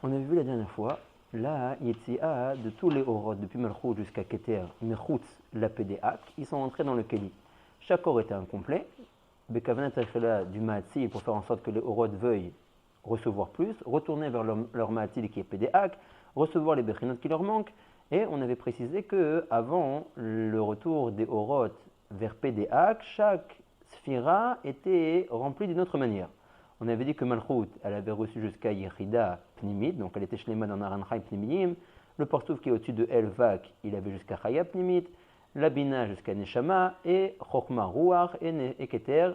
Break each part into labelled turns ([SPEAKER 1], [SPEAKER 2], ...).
[SPEAKER 1] On avait vu la dernière fois la Yetzi'a de tous les orot, depuis Malchut jusqu'à Keter, Mechutz, la PDA, ils sont entrés dans le Keli. Chaque or était incomplet. Bekavanat Achela du Ma'atzil pour faire en sorte que les orot veuillent recevoir plus, retourner vers leur Ma'atzil qui est PDA, recevoir les Bechinot qui leur manquent. Et on avait précisé que avant le retour des orot vers PDA, chaque sphira était remplie d'une autre manière. On avait dit que Malchut, elle avait reçu jusqu'à Yechida Pnimit, donc elle était Shlema dans Naran Chai Pnimiyim. Le Partouf qui est au-dessus de El Vak, il avait jusqu'à Chaya Pnimit. La Bina jusqu'à Neshama. Et Chokhma Ruach et Keter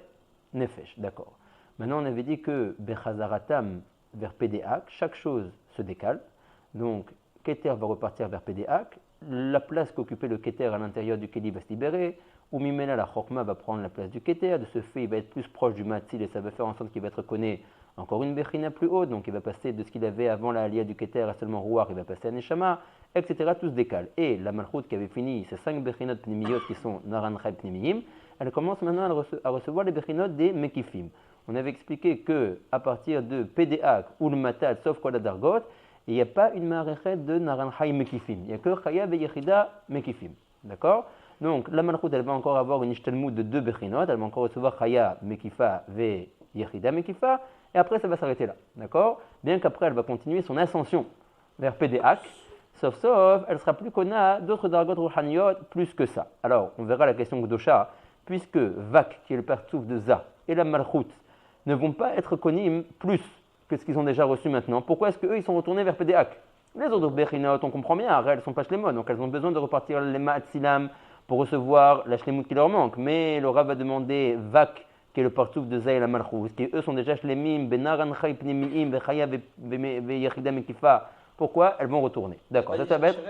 [SPEAKER 1] Nefesh. D'accord. Maintenant, on avait dit que Bechazaratam vers Pédéak, chaque chose se décale. Donc, Keter va repartir vers Pédéak. La place qu'occupait le Keter à l'intérieur du Keli va se libérer. Ou Mimela, la Chokhma va prendre la place du Keter. De ce fait, il va être plus proche du Matzil et ça va faire en sorte qu'il va être reconnu encore une Bechina plus haute. Donc, il va passer de ce qu'il avait avant la Aliyah du Keter à seulement Ruach, il va passer à Neshama, etc. Tout se décale. Et la Malchut qui avait fini ces 5 Bechinot Pnimiyot qui sont Naran Chai Pnimiyim, elle commence maintenant à recevoir les Bechinot des Mekifim. On avait expliqué qu'à partir de Pédéak ou le Matal, sauf quoi la Dargot, il n'y a pas une Marechet de Naran Chai Mekifim. Il n'y a que Chaya et Yechida Mekifim. D'accord? Donc, la Malchut, elle va encore avoir une Ishtalmut de 2 Bechinot, elle va encore recevoir Chaya Mekifa ve Yechida Mekifa, et après ça va s'arrêter là. D'accord? Bien qu'après, elle va continuer son ascension vers Pédéak, sauf, elle sera plus kona d'autres Dargot Rouhaniyot plus que ça. Alors, on verra la question Gdosha, puisque Vak, qui est le partouf de Za, et la Malchut, ne vont pas être connus plus que ce qu'ils ont déjà reçu maintenant. Pourquoi est-ce qu'eux, ils sont retournés vers Pédéak? Les autres Bechinot, on comprend bien, elles ne sont pas shlemot, donc elles ont besoin de repartir les Ma'atzilam pour recevoir la shlemut qui leur manque. Mais le Rav va demander Vak, qui est le partouf de Za et la Malchut, qui eux sont déjà shlemim, benaran chai pnimiim, bechaya veyechida mekifa. Pourquoi elles vont retourner? D'accord, ça va être...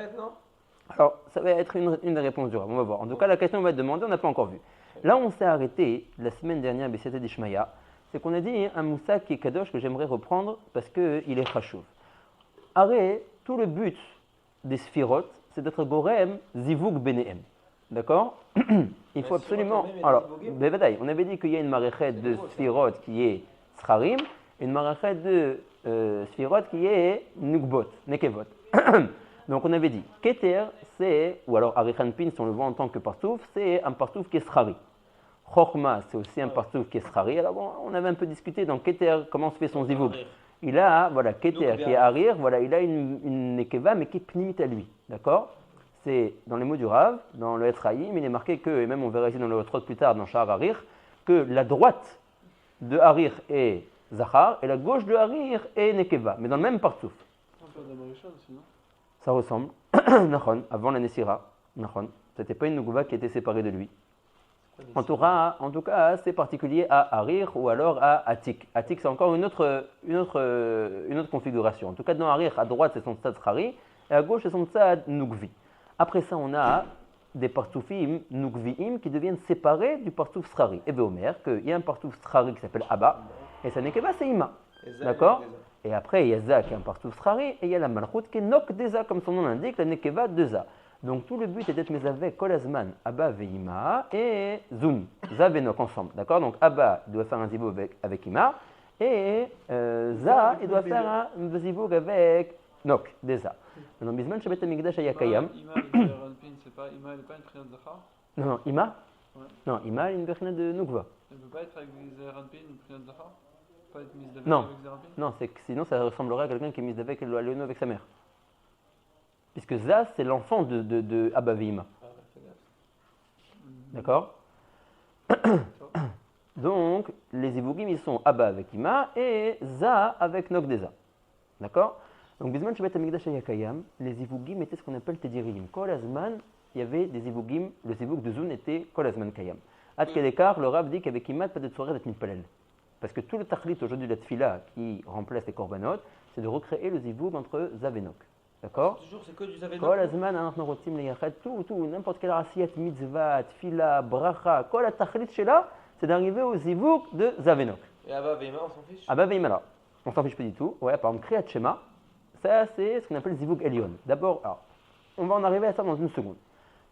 [SPEAKER 1] Alors, ça va être une des réponses du Rav, on va voir. En tout cas, la question va être demandée, on n'a pas encore vu. Là, on s'est arrêté la semaine dernière, B'Siyata d'Ishmaya, c'est qu'on a dit un moussa qui est kadosh que j'aimerais reprendre parce qu'il est chashuv. Arrêt, tout le but des sphirot, c'est d'être gorem zivug benehem. D'accord? Il faut absolument. Alors, on avait dit qu'il y a une maréchet de sphirot qui est scharim, et une maréchet de sphirot qui est nugbot, nekevot. Donc on avait dit, keter, c'est, ou alors arichanpin, si on le voit en tant que partouf, c'est un partouf qui est schari. Chokhma, c'est aussi un partouf qui est schari. Alors bon, on avait un peu discuté dans keter, comment se fait son zivug. Il a, voilà, keter qui est arir, voilà, il a une nekeva, mais qui est pnimit à lui. D'accord? C'est dans les mots du Rav, dans le Etzraïm, il est marqué que, et même on verra ici dans le Etrot plus tard, dans Shahar Harir, que la droite de Harir est Zachar et la gauche de Harir est Nekeva, mais dans le même partouf. Ça ressemble. Nachon, avant la Nessira. Nachon. C'était pas une Nukuva qui était séparée de lui. En tout cas, c'est particulier à Harir ou alors à Atik. Atik, c'est encore une autre configuration. En tout cas, dans Harir, à droite, c'est son stade Khari, et à gauche, c'est son stade Nukvi. Après ça, on a des partoufim nukviim qui deviennent séparés du partouf srari. Et bien, Omer, qu'il y a un partouf srari qui s'appelle Abba, et sa nekeva, c'est Ima. D'accord? Et après, il y a Za qui est un partouf srari, et il y a la malchut qui est nok deza, comme son nom l'indique, la nekeva de Za. Donc, tout le but est d'être avec kolazman, Abba ve Ima, et Zun, Za ve nok ensemble. D'accord? Donc, Abba doit faire un zivug avec Ima, et Za, il doit faire un zivug avec Nok, déjà. Maintenant, Bisman Shabbat Amigdash Ayakayam.
[SPEAKER 2] Ima, c'est pas Ima, elle n'est pas une bechina de Zachar?
[SPEAKER 1] Non, Ima?
[SPEAKER 2] Ouais.
[SPEAKER 1] Non, Ima est une bechina de Nukva.
[SPEAKER 2] Elle ne peut pas être avec Zeranpin, une bechina de Zachar? Pas être mise d'avec
[SPEAKER 1] Non.
[SPEAKER 2] avec Zeranpin?
[SPEAKER 1] Non, sinon ça ressemblerait à quelqu'un qui est mis avec Léono avec sa mère. Puisque Za, c'est l'enfant de Abba Veima. D'accord? Donc, les Ivugim, ils sont Abba avec Ima et Za avec Nok Deza. D'accord? Donc, Bisman Shabbat Amigdash Ayakayam, les Ivugim étaient ce qu'on appelle Tedirim. Kol Azman, il y avait des Ivugim, le Zivug de Zun était Kol Azman Kayam. Ad Kedekar, le Rav dit qu'avec Imat, pas de soirée d'être Mitpalel. Parce que tout le Tachlit aujourd'hui de la Tfila qui remplace les Korbanot, c'est de recréer le Zivug entre Zav et Nok. D'accord?
[SPEAKER 3] Toujours, c'est que du Zav et Nok.
[SPEAKER 1] Kol Azman, Anachnorotim, Leyachet, tout, n'importe quelle raciat, mitzvah, Tfila, Bracha, Kol la Tachlit Shela, c'est d'arriver au Zivug de Zav et Nok.
[SPEAKER 3] Et Abba Veima, on s'en fiche?
[SPEAKER 1] Abba Veima là, on s'en fiche pas du tout. Ouais, par exemple, Kriyat Shema. Ça, c'est ce qu'on appelle Zivug Elion. D'abord, alors, on va en arriver à ça dans une seconde.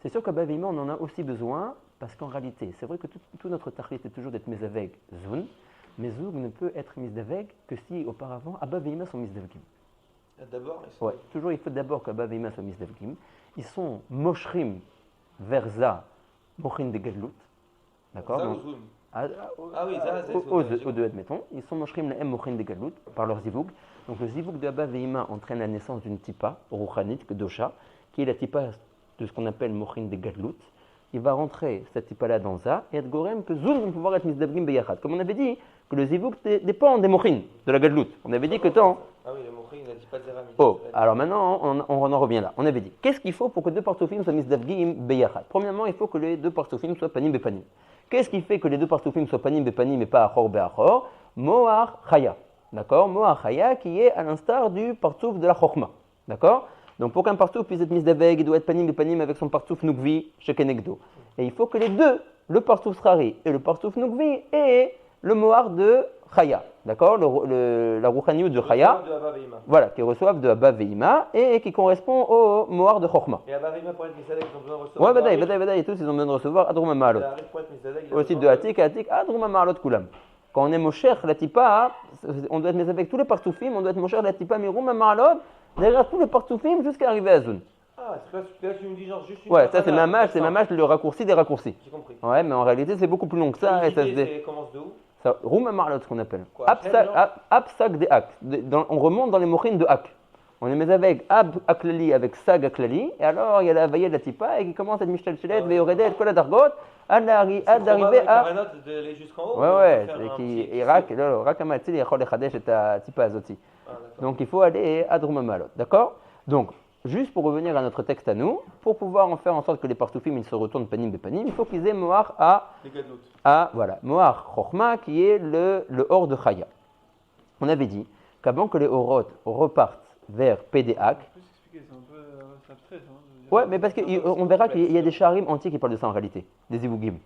[SPEAKER 1] C'est sûr qu'à Bavima, on en a aussi besoin, parce qu'en réalité, c'est vrai que tout notre tachlit est toujours d'être mésaveg zun, Mais Zoug ne peut être misdaveg que si auparavant Abba et Ima sont misdavgim.
[SPEAKER 3] D'abord, ils sont.
[SPEAKER 1] Ouais, toujours il faut d'abord qu'Abba et Ima soient misdavgim. Ils sont moshrim verza mochin de gadlut. D'accord?
[SPEAKER 3] Ça
[SPEAKER 1] Donc,
[SPEAKER 3] ou Zoom
[SPEAKER 1] Ah
[SPEAKER 3] oui, ça, c'est
[SPEAKER 1] aux deux, admettons. Ils sont moshrim la mochin de gadlut par leur zivoug. Donc le zivoug de Abba et Ima entraîne la naissance d'une tipa, ruchanit, dosha, qui est la tipa de ce qu'on appelle mochin de gadlut. Il va rentrer cette tipa-là dans ça et être gorem que Zoug vont pouvoir être misdavgim beyachad. Comme on avait dit que le zivoug dépend des mochin, de la gadlut. On avait dit que tant.
[SPEAKER 3] Ah oui, le mochin, il n'a dit pas de zéramie.
[SPEAKER 1] Oh, alors maintenant, on en revient là. On avait dit, qu'est-ce qu'il faut pour que deux partofim soient misdavgim beyachad? Premièrement, il faut que les deux partofim soient panim bepanim. Qu'est-ce qui fait que les deux partofim soient panim bepanim et pas achor beachor? Moar chaya. D'accord? Moar chaya qui est à l'instar du partouf de la chokma. D'accord? Donc pour qu'un partouf puisse être misdaveg, il doit être panim bepanim avec son partouf nukvi shekenegdo. Et il faut que les deux, le partouf srari et le partouf nukvi, aient le moar de chaya. D'accord? La rouchaniut de chaya. Voilà, qui reçoivent de Abba Veima et qui correspond au Moar de Chokhma.
[SPEAKER 3] Et Abba Veima pour être Misadek, ils ont besoin de recevoir.
[SPEAKER 1] Ouais, Badaï, tous ils ont besoin de recevoir Adruma Ma'alot. Au titre de Atik, Adruma Ma'alot Kulam. Quand on est Mosher, la Tipa, on doit être avec tous les partoufim, on doit être Mosher, la Tipa, Mirouma Ma'alot, derrière tous les partoufim jusqu'à arriver à Zun.
[SPEAKER 3] Ah, c'est là que tu me dis genre juste une.
[SPEAKER 1] Ouais, ça c'est Mamash, le raccourci des raccourcis.
[SPEAKER 3] J'ai compris.
[SPEAKER 1] Ouais, mais en réalité c'est beaucoup plus long que ça.
[SPEAKER 3] Et ça commence de où?
[SPEAKER 1] Rouma Ma'alot, ce qu'on appelle.
[SPEAKER 3] Quoi,
[SPEAKER 1] Absak des Ak. On remonte dans les mochines de Ak. On les met avec Ab Aklali, avec Sag Aklali, et alors il y a la veillée de la Tipa, et qui commence à être Mishtel Chelet, Veyoredet, Kola Dargot, à d'arriver à.
[SPEAKER 3] Jusqu'en haut.
[SPEAKER 1] Ouais, et Rakamatil, il y a Khadesh et ta Tipa Azoti. Donc il faut aller à Rouma Ma'alot. D'accord? Donc, juste pour revenir à notre texte à nous, pour pouvoir en faire en sorte que les partoufim ils se retournent panim bepanim, il faut qu'ils aient Moar voilà, Moar Chokhma qui est le hor de Chaya. On avait dit qu'avant que les horot repartent vers Pédéak.
[SPEAKER 2] Tu peux s'expliquer, c'est un peu abstrait ça.
[SPEAKER 1] Ouais, mais parce qu'on verra qu'il y a des charim entiers qui parlent de ça en réalité, des zivugim.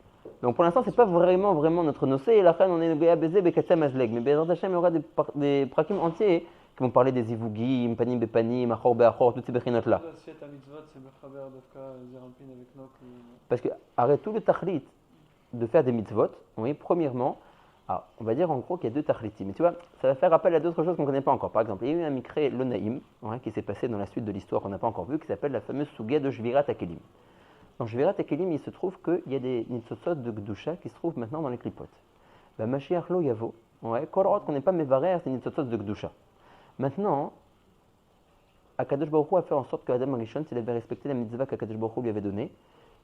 [SPEAKER 1] Donc pour l'instant, c'est pas vraiment notre nocé, et la fin on est béabézé, bekatsam azleg. Mais Bezrat Hashem, il y aura des prakim entiers qui vont parler des zivugim, panim bepanim, achor beachor, toutes ces bechinot là. Parce que, arrête tout le tachlit de faire des mitzvot, oui, premièrement, alors, on va dire en gros qu'il y a deux tachlitim. Mais tu vois, ça va faire appel à d'autres choses qu'on ne connaît pas encore. Par exemple, il y a eu un mikré Lonaïm, qui s'est passé dans la suite de l'histoire qu'on n'a pas encore vu, qui s'appelle la fameuse Souga de Shvirat Akelim. Dans Shvirat Akelim, il se trouve qu'il y a des nitzotzot de Gdusha qui se trouvent maintenant dans les clipotes. Ben, Mashiach Lo Yavo, Korot qu'on n'est pas mévarer, c'est nitzotzot de Gdusha. Maintenant, Akadosh Baruch Hu a fait en sorte qu'Adam Rishon, s'il avait respecté la mitzvah qu'Akadosh Baruch Hu lui avait donnée,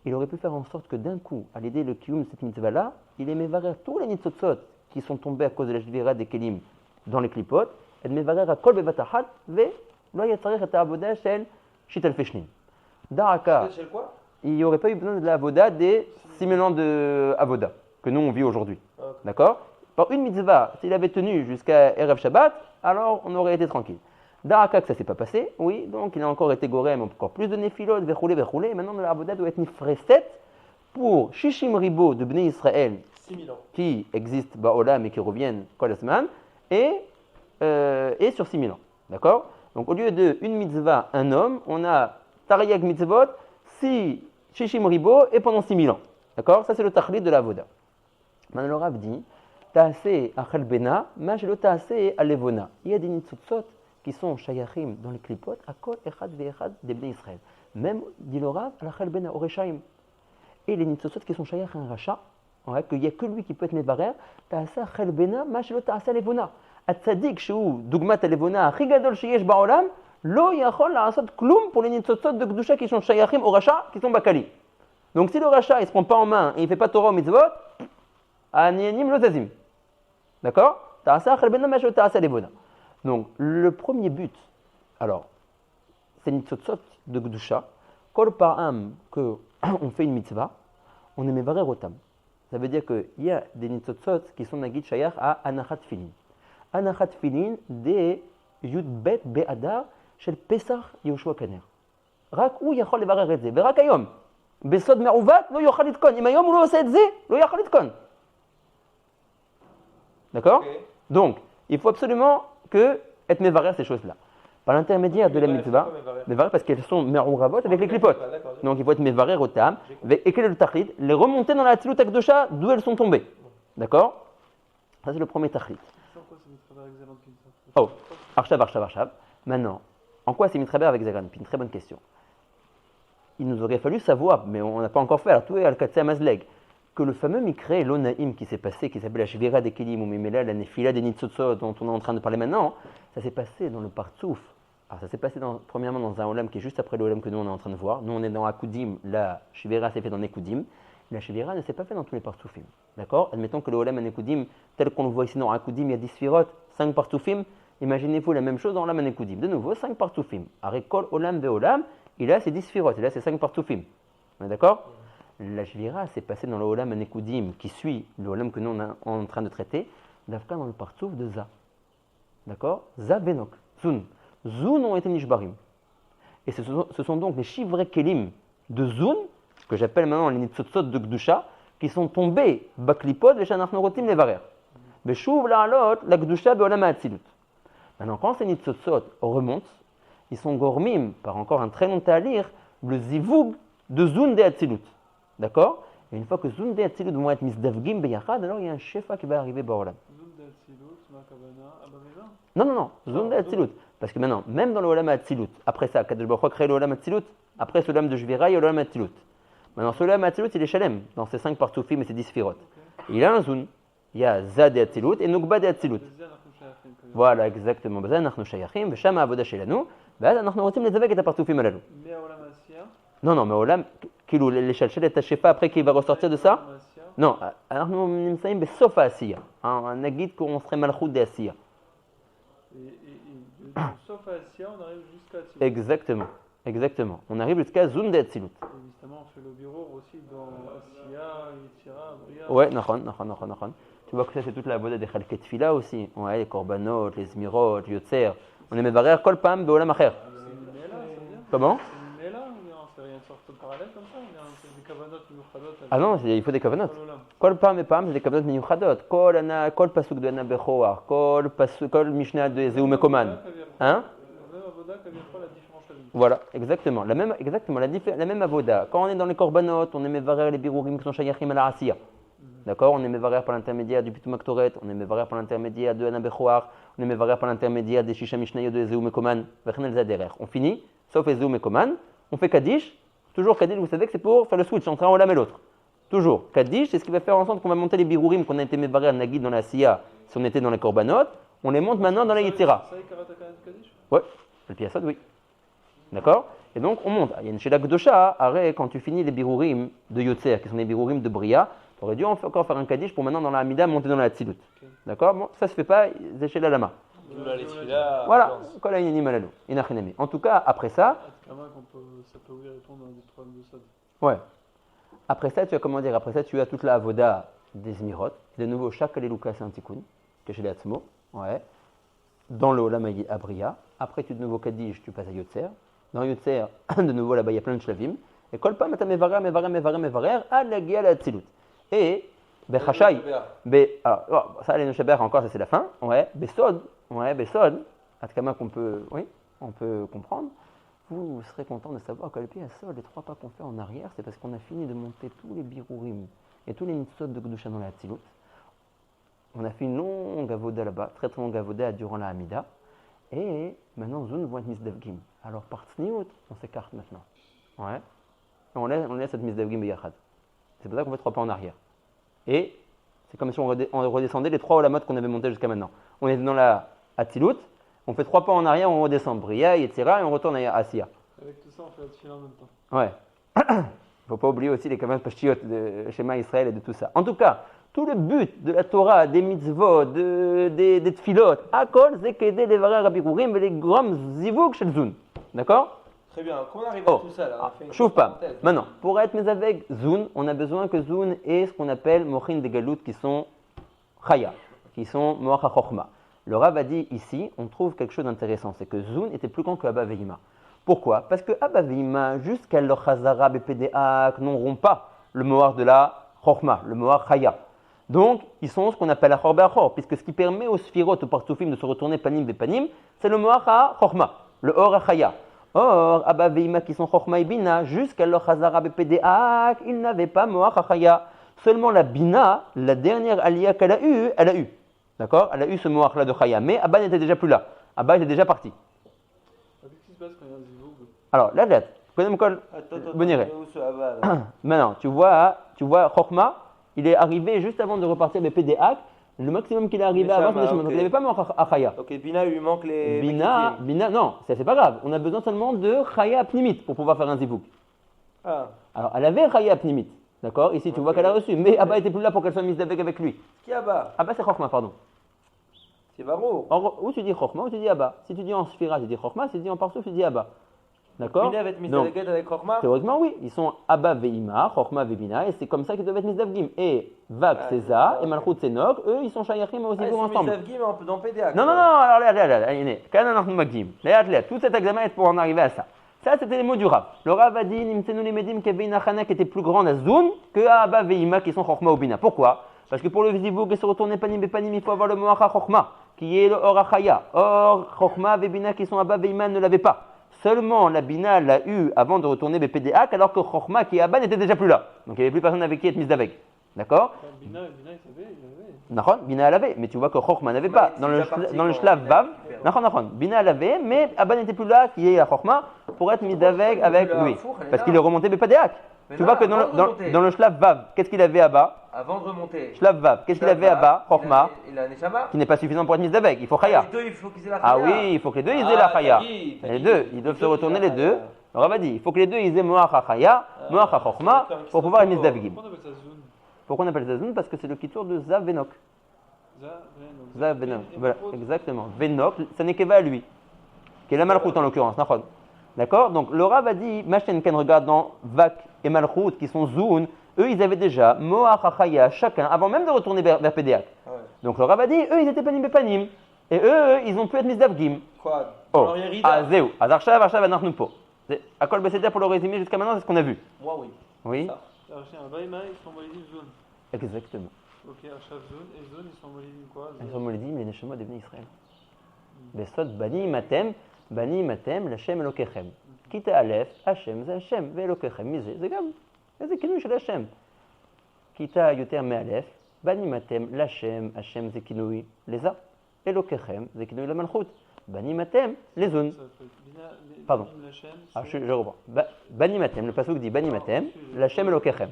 [SPEAKER 1] il aurait pu faire en sorte que d'un coup, à l'idée le kiyum de cette mitzvah-là, il est mévarer tous les nitzotzot qui sont tombés à cause de la shvira des kelim dans les clipotes, et de mévarer à kol bevatahat, ve lo yatzarech et ha'avoda shel shital feshnim. Daraka, il n'y aurait pas eu besoin de la avoda des 6 000 ans de avoda que nous on vit aujourd'hui. Okay. D'accord? Par une mitzvah, s'il avait tenu jusqu'à Erev Shabbat, alors on aurait été tranquille. Daraka, que ça ne s'est pas passé, oui, donc il a encore été gorem, encore plus de nefilot, vechoulé, et maintenant la avoda doit être nifreset pour Shishim Ribo de Bnei Israël qui existent Baolam et qui reviennent Kolasman et sur 6 000 ans. D'accord? Donc au lieu de une mitzvah, un homme, on a Tariag mitzvot, 6 Shishim Ribo et pendant 6 000 ans. D'accord? Ça c'est le tachlit de la avoda. Maintenant le Rav dit Taaseh achel bena, majelo taaseh alevona. Il y a des nitzotzot qui sont shayachim dans les clipotes, à kol echad ve'echad des Bnei Israël. Même, dit le Rav, achel bena oreshaim. Et les nitzotzot qui sont shayach à un rachat, qu'il n'y a que lui qui peut être mevarer, taaseh achel bena, majelo taaseh alevona. Atzadik sheu dugmat alevona, achi gadol sheyesh ba'olam, lo yachol la'asot klum pour les nitzotzot de Gdusha qui sont shayachim au rachat, qui sont bakali. Donc si le rachat il ne se prend pas en main et il ne fait pas Torah au mitzvot, aniyanim lo zazim. D'accord? Donc, le premier but, alors, c'est une nitzotzot de Gdusha. Kol par'am qu'on fait une mitzvah, on est mevarer otam. Ça veut dire qu'il y a des nitzotzot qui sont nagid shayach à anachat filin. Anachat filin des yud bet be'adar shel Pesach Yehoshua Kaner. Rak ou yachol levarer et ze, verak ayom. Besod me'uvat lo yochal litkon. Im ayom ou lo ose et ze, lo yochal litkon. D'accord? Okay. Donc, il faut absolument être mévarer ces choses-là. Par l'intermédiaire de la mitzvah, mévarer parce qu'elles sont me'uravot avec les clipotes. Donc, il faut être mévarer au tam, et quel est le tachlit? Les remonter dans la tzilut akdosha d'où elles sont tombées. D'accord? Ça, c'est le premier tachlit.
[SPEAKER 2] C'est en quoi c'est Mitraber avec Zeranpin ça?
[SPEAKER 1] Oh, Arshab. Maintenant, en quoi c'est Mitraber avec Zeranpin? Très bonne question. Il nous aurait fallu savoir, mais on n'a pas encore fait, alors tout est Al-Katsé Amazleg, que le fameux Mikre Lonaïm qui s'est passé, qui s'appelle la Shvira des Kelim, ou Mimela, la Nefila des Nitzotzot, dont on est en train de parler maintenant, ça s'est passé dans le Partsouf. Alors ça s'est passé premièrement dans un Olam qui est juste après le Olam que nous on est en train de voir. Nous on est dans Akudim, la Shvira s'est fait dans Nekudim. La Shvira ne s'est pas fait dans tous les Partsoufim. D'accord? Admettons que le Olam à Nekudim, tel qu'on le voit ici dans Akudim, il y a 10 Sfirot, 5 Partsoufim. Imaginez-vous la même chose dans Olam à Nekudim. De nouveau, 5 Partsoufim. Arekol Olam ve Olam, il a ses 10 Sfirot, il a ses 5 Partsoufim. On est d'accord? La Shvira s'est passée dans le Olam à Nekudim qui suit le Olam que nous on est en train de traiter, d'Afka dans le Partsouf de Za. D'accord? Za Benok, Zun. Zun ont été Nishbarim. Et ce sont donc les Shivrei Kelim de Zun, que j'appelle maintenant les Nitzotzot de Gdusha, qui sont tombés Baklipod, les Shanachnu Rotim, les Varer. Beshuv la'alot, la Gdusha be'olam ha'atzilut. Maintenant, quand ces Nitzotzot remontent, ils sont gormim, par encore un très long lire, le Zivug de Zun de Hatzilut. D'accord? Et une fois que Zun de Hatzilut vont être misdavgim beyachad, alors il y a un Shefa qui va arriver Ba'olam.
[SPEAKER 2] Zun de Hatzilut, ma kavana, Abaveva?
[SPEAKER 1] Non, Zun de Hatzilut. Parce que maintenant, même dans le Olam Hatzilut, après ça, Kadosh Baruch Hu a créé le Olam Hatzilut, après ce Olam de Jvira, il y a le Olam Hatzilut. Maintenant, ce Olam Hatzilut, il est Shalem, dans ses 5 Partsoufim et ses 10 Sfirot. Il a un Zun, il y a Za de Hatzilut et Nukba de Hatzilut. Voilà, exactement. B'za nachnu shayachim, v'shama avoda shelanu, v'az אנחנו רוצים לזווג את הפרצופים הללו.
[SPEAKER 2] Mais à Olam Asiya?
[SPEAKER 1] Non, mais Olam, כאילו, לשלשל את השפע après qu'il va ressortir de ça? Non, אנחנו נמצאים בסוף העשייה. נגיד qu'on serait מלכות דעשייה.
[SPEAKER 2] Et sauf à Asiya, on arrive jusqu'à Hatzilut.
[SPEAKER 1] Exactement. On arrive jusqu'à Zun de Hatzilut.
[SPEAKER 2] Évidemment, on fait le bureau aussi dans Asiya, Yitzira, Bria.
[SPEAKER 1] Ouais, nachon. Tu vois que ça, c'est toute la voda des Chalket Tfila aussi. Ouais, les Korbanot, les Zmirot, les Yotzer. On est mevarer Kol Pam Beolam Acher.
[SPEAKER 2] C'est une Mela, ça veut dire?
[SPEAKER 1] Comment?
[SPEAKER 2] C'est une Mela ou bien c'est rien de sorte de parallèle comme ça? Ou bien c'est des Kavanot, Miyuchadot?
[SPEAKER 1] Ah non, il faut des Kavanot. Kol Pam et Pam, c'est des Kavanot Miyuchadot. Kol Pasuk de Anna Bechoar, Kol Mishnah de Zeu Mekoman. Hein?
[SPEAKER 2] La même avoda, quelle fois la différence à lui?
[SPEAKER 1] Voilà, exactement. La même avoda. Quand on est dans les Korbanot, on est mevarer les Birurim qui sont Shayachim à la Asiya. D'accord? On est mevarer par l'intermédiaire du Pitum Aktoret, on est mevarer par l'intermédiaire de Anna Bechoar, on est mevarer par l'intermédiaire des Shisha Mishnayot de Ezeu Mekoman, Vechnel Zaderer. On finit, sauf Ezeu Mekoman, on fait Kaddish. Toujours Kaddish, vous savez que c'est pour faire le switch entre un Olam et l'autre. Toujours. Kaddish, c'est ce qui va faire en sorte qu'on va monter les Birurim qu'on a été mevarer à Nagid dans la Asiya, si on était dans les Korbanot, on les monte maintenant dans la Yitzira.
[SPEAKER 2] Ça y est, Karataka Kaddish?
[SPEAKER 1] Ouais, le Piasod, oui. D'accord? Et donc on monte. Il y a une Shela Gdosha, arrêt, quand tu finis les Birurim de Yotzer, qui sont les Birurim de Bria, tu aurais dû encore faire un Kaddish pour maintenant dans la Hamida monter dans la Hatzilut. Okay. D'accord? Bon, ça se fait pas, c'est chez la Lama. Voilà, en tout cas, après ça.
[SPEAKER 2] Ça peut oui répondre à des problèmes de ça.
[SPEAKER 1] Ouais. Après ça, tu as toute la Avoda des Zmirot. De nouveau, chaque Aleluka, c'est un tikkun, que chez les Hatzmo. Ouais. Dans le Olam Abria. Après, tu de nouveau Kaddish, tu passes à Yotzer. Dans Yotzer, de nouveau là-bas, il y a plein de Shlavim. Et Kolpam, tu as mevarer, à la Gia, la Hatzilut. Et, Bechashai, alors, ça, les Neshaber, encore, ça c'est la fin. Ouais, Besod, Atkama qu'on peut, oui, on peut comprendre. Vous serez content de savoir qu'à l'épée à Sod, les 3 pas qu'on fait en arrière, c'est parce qu'on a fini de monter tous les Birurim et tous les Mitzvot de Gdusha dans la Hatzilut. On a fait une longue avoda là-bas, très longue avoda durant la Hamida. Et maintenant, Zun vont être Misdavgim. Alors, par Tzniut, on s'écarte maintenant. Ouais. Et on laisse cette Misdavgim Beyachad. C'est pour ça qu'on fait 3 pas en arrière. Et c'est comme si on redescendait les 3 olamot qu'on avait montés jusqu'à maintenant. On est dans la Hatzilut, on fait 3 pas en arrière, on redescend Bria, etc. et on retourne à Asiya.
[SPEAKER 2] Avec tout ça, on fait la Tchila en même temps.
[SPEAKER 1] Ouais. Il ne faut pas oublier aussi les Kavan Pashtiot de Shema Israël et de tout ça. En tout cas, tout le but de la Torah, des mitzvot, des tfilot, Akol, c'est qu'aider les varés rabirurim et les grom zivuk shel Zun. D'accord?
[SPEAKER 3] Très bien, comment on arrive à tout ça là?
[SPEAKER 1] Chouf pas. Maintenant, pour être mes avec Zun, on a besoin que Zun ait ce qu'on appelle Mochin de Galut qui sont Chaya, qui sont Moach HaChochma. Le Rav a dit ici, on trouve quelque chose d'intéressant, c'est que Zun était plus grand que Abba Veima. Pourquoi? Parce que Abba Veima, jusqu'à leur Chazara BPDA, n'auront pas le Moach de la Chochma, le Moach Chaya. Donc, ils sont ce qu'on appelle Achor Be'achor, puisque ce qui permet aux Sphirot, aux Partsoufim de se retourner Panim Bepanim, c'est le Moach HaChochma, le Or HaChaya. Or, Abba Veima qui sont Chochma et Bina, jusqu'à leur Chazara BPDA, ils n'avaient pas Moach HaChaya. Seulement la Bina, la dernière Aliyah qu'elle a eue, D'accord? Elle a eu ce moach-là de Chaya, mais Abba n'était déjà plus là. Abba était déjà parti.
[SPEAKER 2] Qu'est-ce qui se passe quand il y a un zivug?
[SPEAKER 1] Alors, la lettre, Kodem Kol,
[SPEAKER 3] Attends,
[SPEAKER 1] Boniré.
[SPEAKER 3] où ce Abba là?
[SPEAKER 1] Maintenant, tu vois, Chokhma, il est arrivé juste avant de repartir BP des Hak. Le maximum qu'il est arrivé
[SPEAKER 3] Neshama,
[SPEAKER 1] avant, c'est Neshama. Donc,
[SPEAKER 3] ok.
[SPEAKER 1] il n'avait pas moach à Chaya.
[SPEAKER 3] Ok, Bina, il lui manque les.
[SPEAKER 1] Bina, non, c'est pas grave. On a besoin seulement de Chaya Pnimit pour pouvoir faire un zivug.
[SPEAKER 3] Ah,
[SPEAKER 1] Alors, elle avait Chaya Pnimit. D'accord? Ici, tu vois qu'elle a reçu. Mais Abba était plus là pour qu'elle soit mise avec lui.
[SPEAKER 3] qui Abba?
[SPEAKER 1] Abba, c'est Chokhma, pardon.
[SPEAKER 3] C'est Baro.
[SPEAKER 1] Or, ou tu dis Chokhma ou tu dis Abba. Si tu dis en Sphira, tu dis Chokhma. Si tu dis en Parsouf, tu dis Abba. D'accord?
[SPEAKER 3] Bina va être mise
[SPEAKER 1] Donc,
[SPEAKER 3] avec Rochma.
[SPEAKER 1] théoriquement, oui. Ils sont Abba Veima, Chokhma Vebina, et c'est comme ça qu'ils doivent être Misdavgim. Et Vak, c'est Za, et Malchut, c'est Nog. Eux, ils sont Shayachim aussi
[SPEAKER 3] Ils sont
[SPEAKER 1] ensemble.
[SPEAKER 3] Misavgim un peu dans PDA.
[SPEAKER 1] Non, alors tout cet examen est pour en arriver à ça. Ça, c'était les mots du Rav. Le Rav a dit, Nimtenu les Medim, Keveina Chana, qui était plus grande à Zun, que à Abba Veima, qui sont Chokhma ou Bina. Pourquoi? Parce que pour le Vizibug et se retourner Panim et Panim, il faut avoir le Moacha Chokhma, qui est le Orachaya. Or, Chokhma et Bina, qui sont Abba Veima, ne l'avaient pas. Seulement la Bina l'a eu avant de retourner BPDAC, alors que Chokhma qui est Abba n'était déjà plus là. Donc il n'y avait plus personne avec qui être mise d'avec. D'accord?
[SPEAKER 2] Bina, il savait, il avait.
[SPEAKER 1] Nahon, Bina l'avait, mais tu vois que Chokhma n'avait pas. Dans le Shlav Vav, Nahon, Bina l'avait, mais Abba n'était plus là, qui est la Chokhma, pour être mise d'avec avec lui. Parce qu'il est remonté BPDAC. Tu vois que dans le Shlav Vav, qu'est-ce qu'il avait Abba?
[SPEAKER 3] Avant de remonter.
[SPEAKER 1] Shlav Vav, qu'est-ce qu'il avait Abba? Chokhma,
[SPEAKER 3] Il a un Neshama.
[SPEAKER 1] qui n'est pas suffisant pour être mise d'avec. Il faut Chaya.
[SPEAKER 3] Les deux, il faut qu'ils aient la
[SPEAKER 1] Ah
[SPEAKER 3] Chaya.
[SPEAKER 1] oui, il faut que les deux ils aient la Chaya.
[SPEAKER 3] t'as
[SPEAKER 1] Les
[SPEAKER 3] dit.
[SPEAKER 1] deux, ils doivent se retourner les deux. Le Rav a dit, il faut que les deux ils aient Moach HaChaya, Moach HaChokhma, pour pouvoir être Misdavgim.
[SPEAKER 2] Pourquoi on appelle ça Zun?
[SPEAKER 1] Pourquoi on appelle ça Zun? Parce que c'est le kitour de Zav Venok. Zav Venok, voilà, exactement. Venok, ça n'est qu'Eva à lui, qui est la Malchut en l'occurrence, Nachon. D'accord? Donc le Rav a dit, Machenken regarde dans Vak et Malchut qui sont Zun, eux ils avaient déjà Moach HaChaya chacun, avant même de retourner vers PDAC.
[SPEAKER 3] Ouais.
[SPEAKER 1] Donc le Rav a dit, eux ils étaient Panim et Panim, et eux ils ont pu être Misdavgim.
[SPEAKER 3] Quoi?
[SPEAKER 1] Oh,
[SPEAKER 3] Alors, il y a Rida.
[SPEAKER 1] ah, Zéou. Azarshav, Arshav, Anarnupo. À quoi le BCD pour le résumer jusqu'à maintenant, c'est ce qu'on a vu.
[SPEAKER 3] Moi, oui.
[SPEAKER 1] Oui,
[SPEAKER 3] Ça.
[SPEAKER 2] Alors, j'ai un Vaima, ils sont Molidim Zun.
[SPEAKER 1] exactement.
[SPEAKER 2] Ok, Achav Zun, et Zun, ils sont Molidim quoi?
[SPEAKER 1] Ils sont Molidim, les Neshama devenaient Israël. Besod, Bani Matem, Lachem Elokechem. Kita Aleph, Hashem, זה Hashem, ואלוקechem, מי זה? זה גם, זה כינוי של השם. כיתה יותר מאלף, בני מתם, לשם, השם זה כינוי לזה. אלוקechem, זה כינוי למלכות. בני מתם, לזון. Pardon. Je reprends. Bani Matem, le pasuk dit Bani Matem, Lachem Elokechem.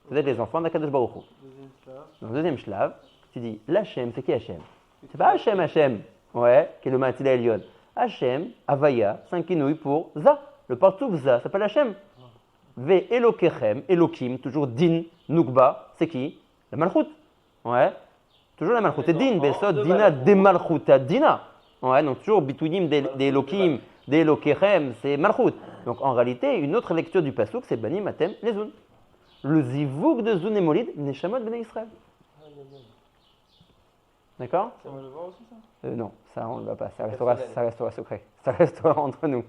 [SPEAKER 1] Vous êtes les enfants d'Akadosh Baruch Hu. Dans le deuxième shlav, tu dis Lachem, c'est qui Hachem? C'est pas Hachem, ouais, qui est le Matila Elion. Hachem, Avaya, c'est un kinouï pour Za. Le partout Za s'appelle Hachem. Ve Elokechem, Elokim, toujours Din, Nukba, c'est qui? La Malchut. Ouais. Toujours la Malchut. Et Din, Besod, Dina, de Malchuta, Dina. Ouais, donc toujours Bitounim des Elokim. Des Lokechem, c'est Malchut. Donc en réalité, une autre lecture du pasuk, c'est Bani Matem, les Zun. Le zivug de Zun et Molid, Neshamot Bnei Israël. D'accord?
[SPEAKER 2] Ça va le voir aussi, ça?
[SPEAKER 1] Non, ça on ne va pas, ça restera secret. Ça restera entre nous.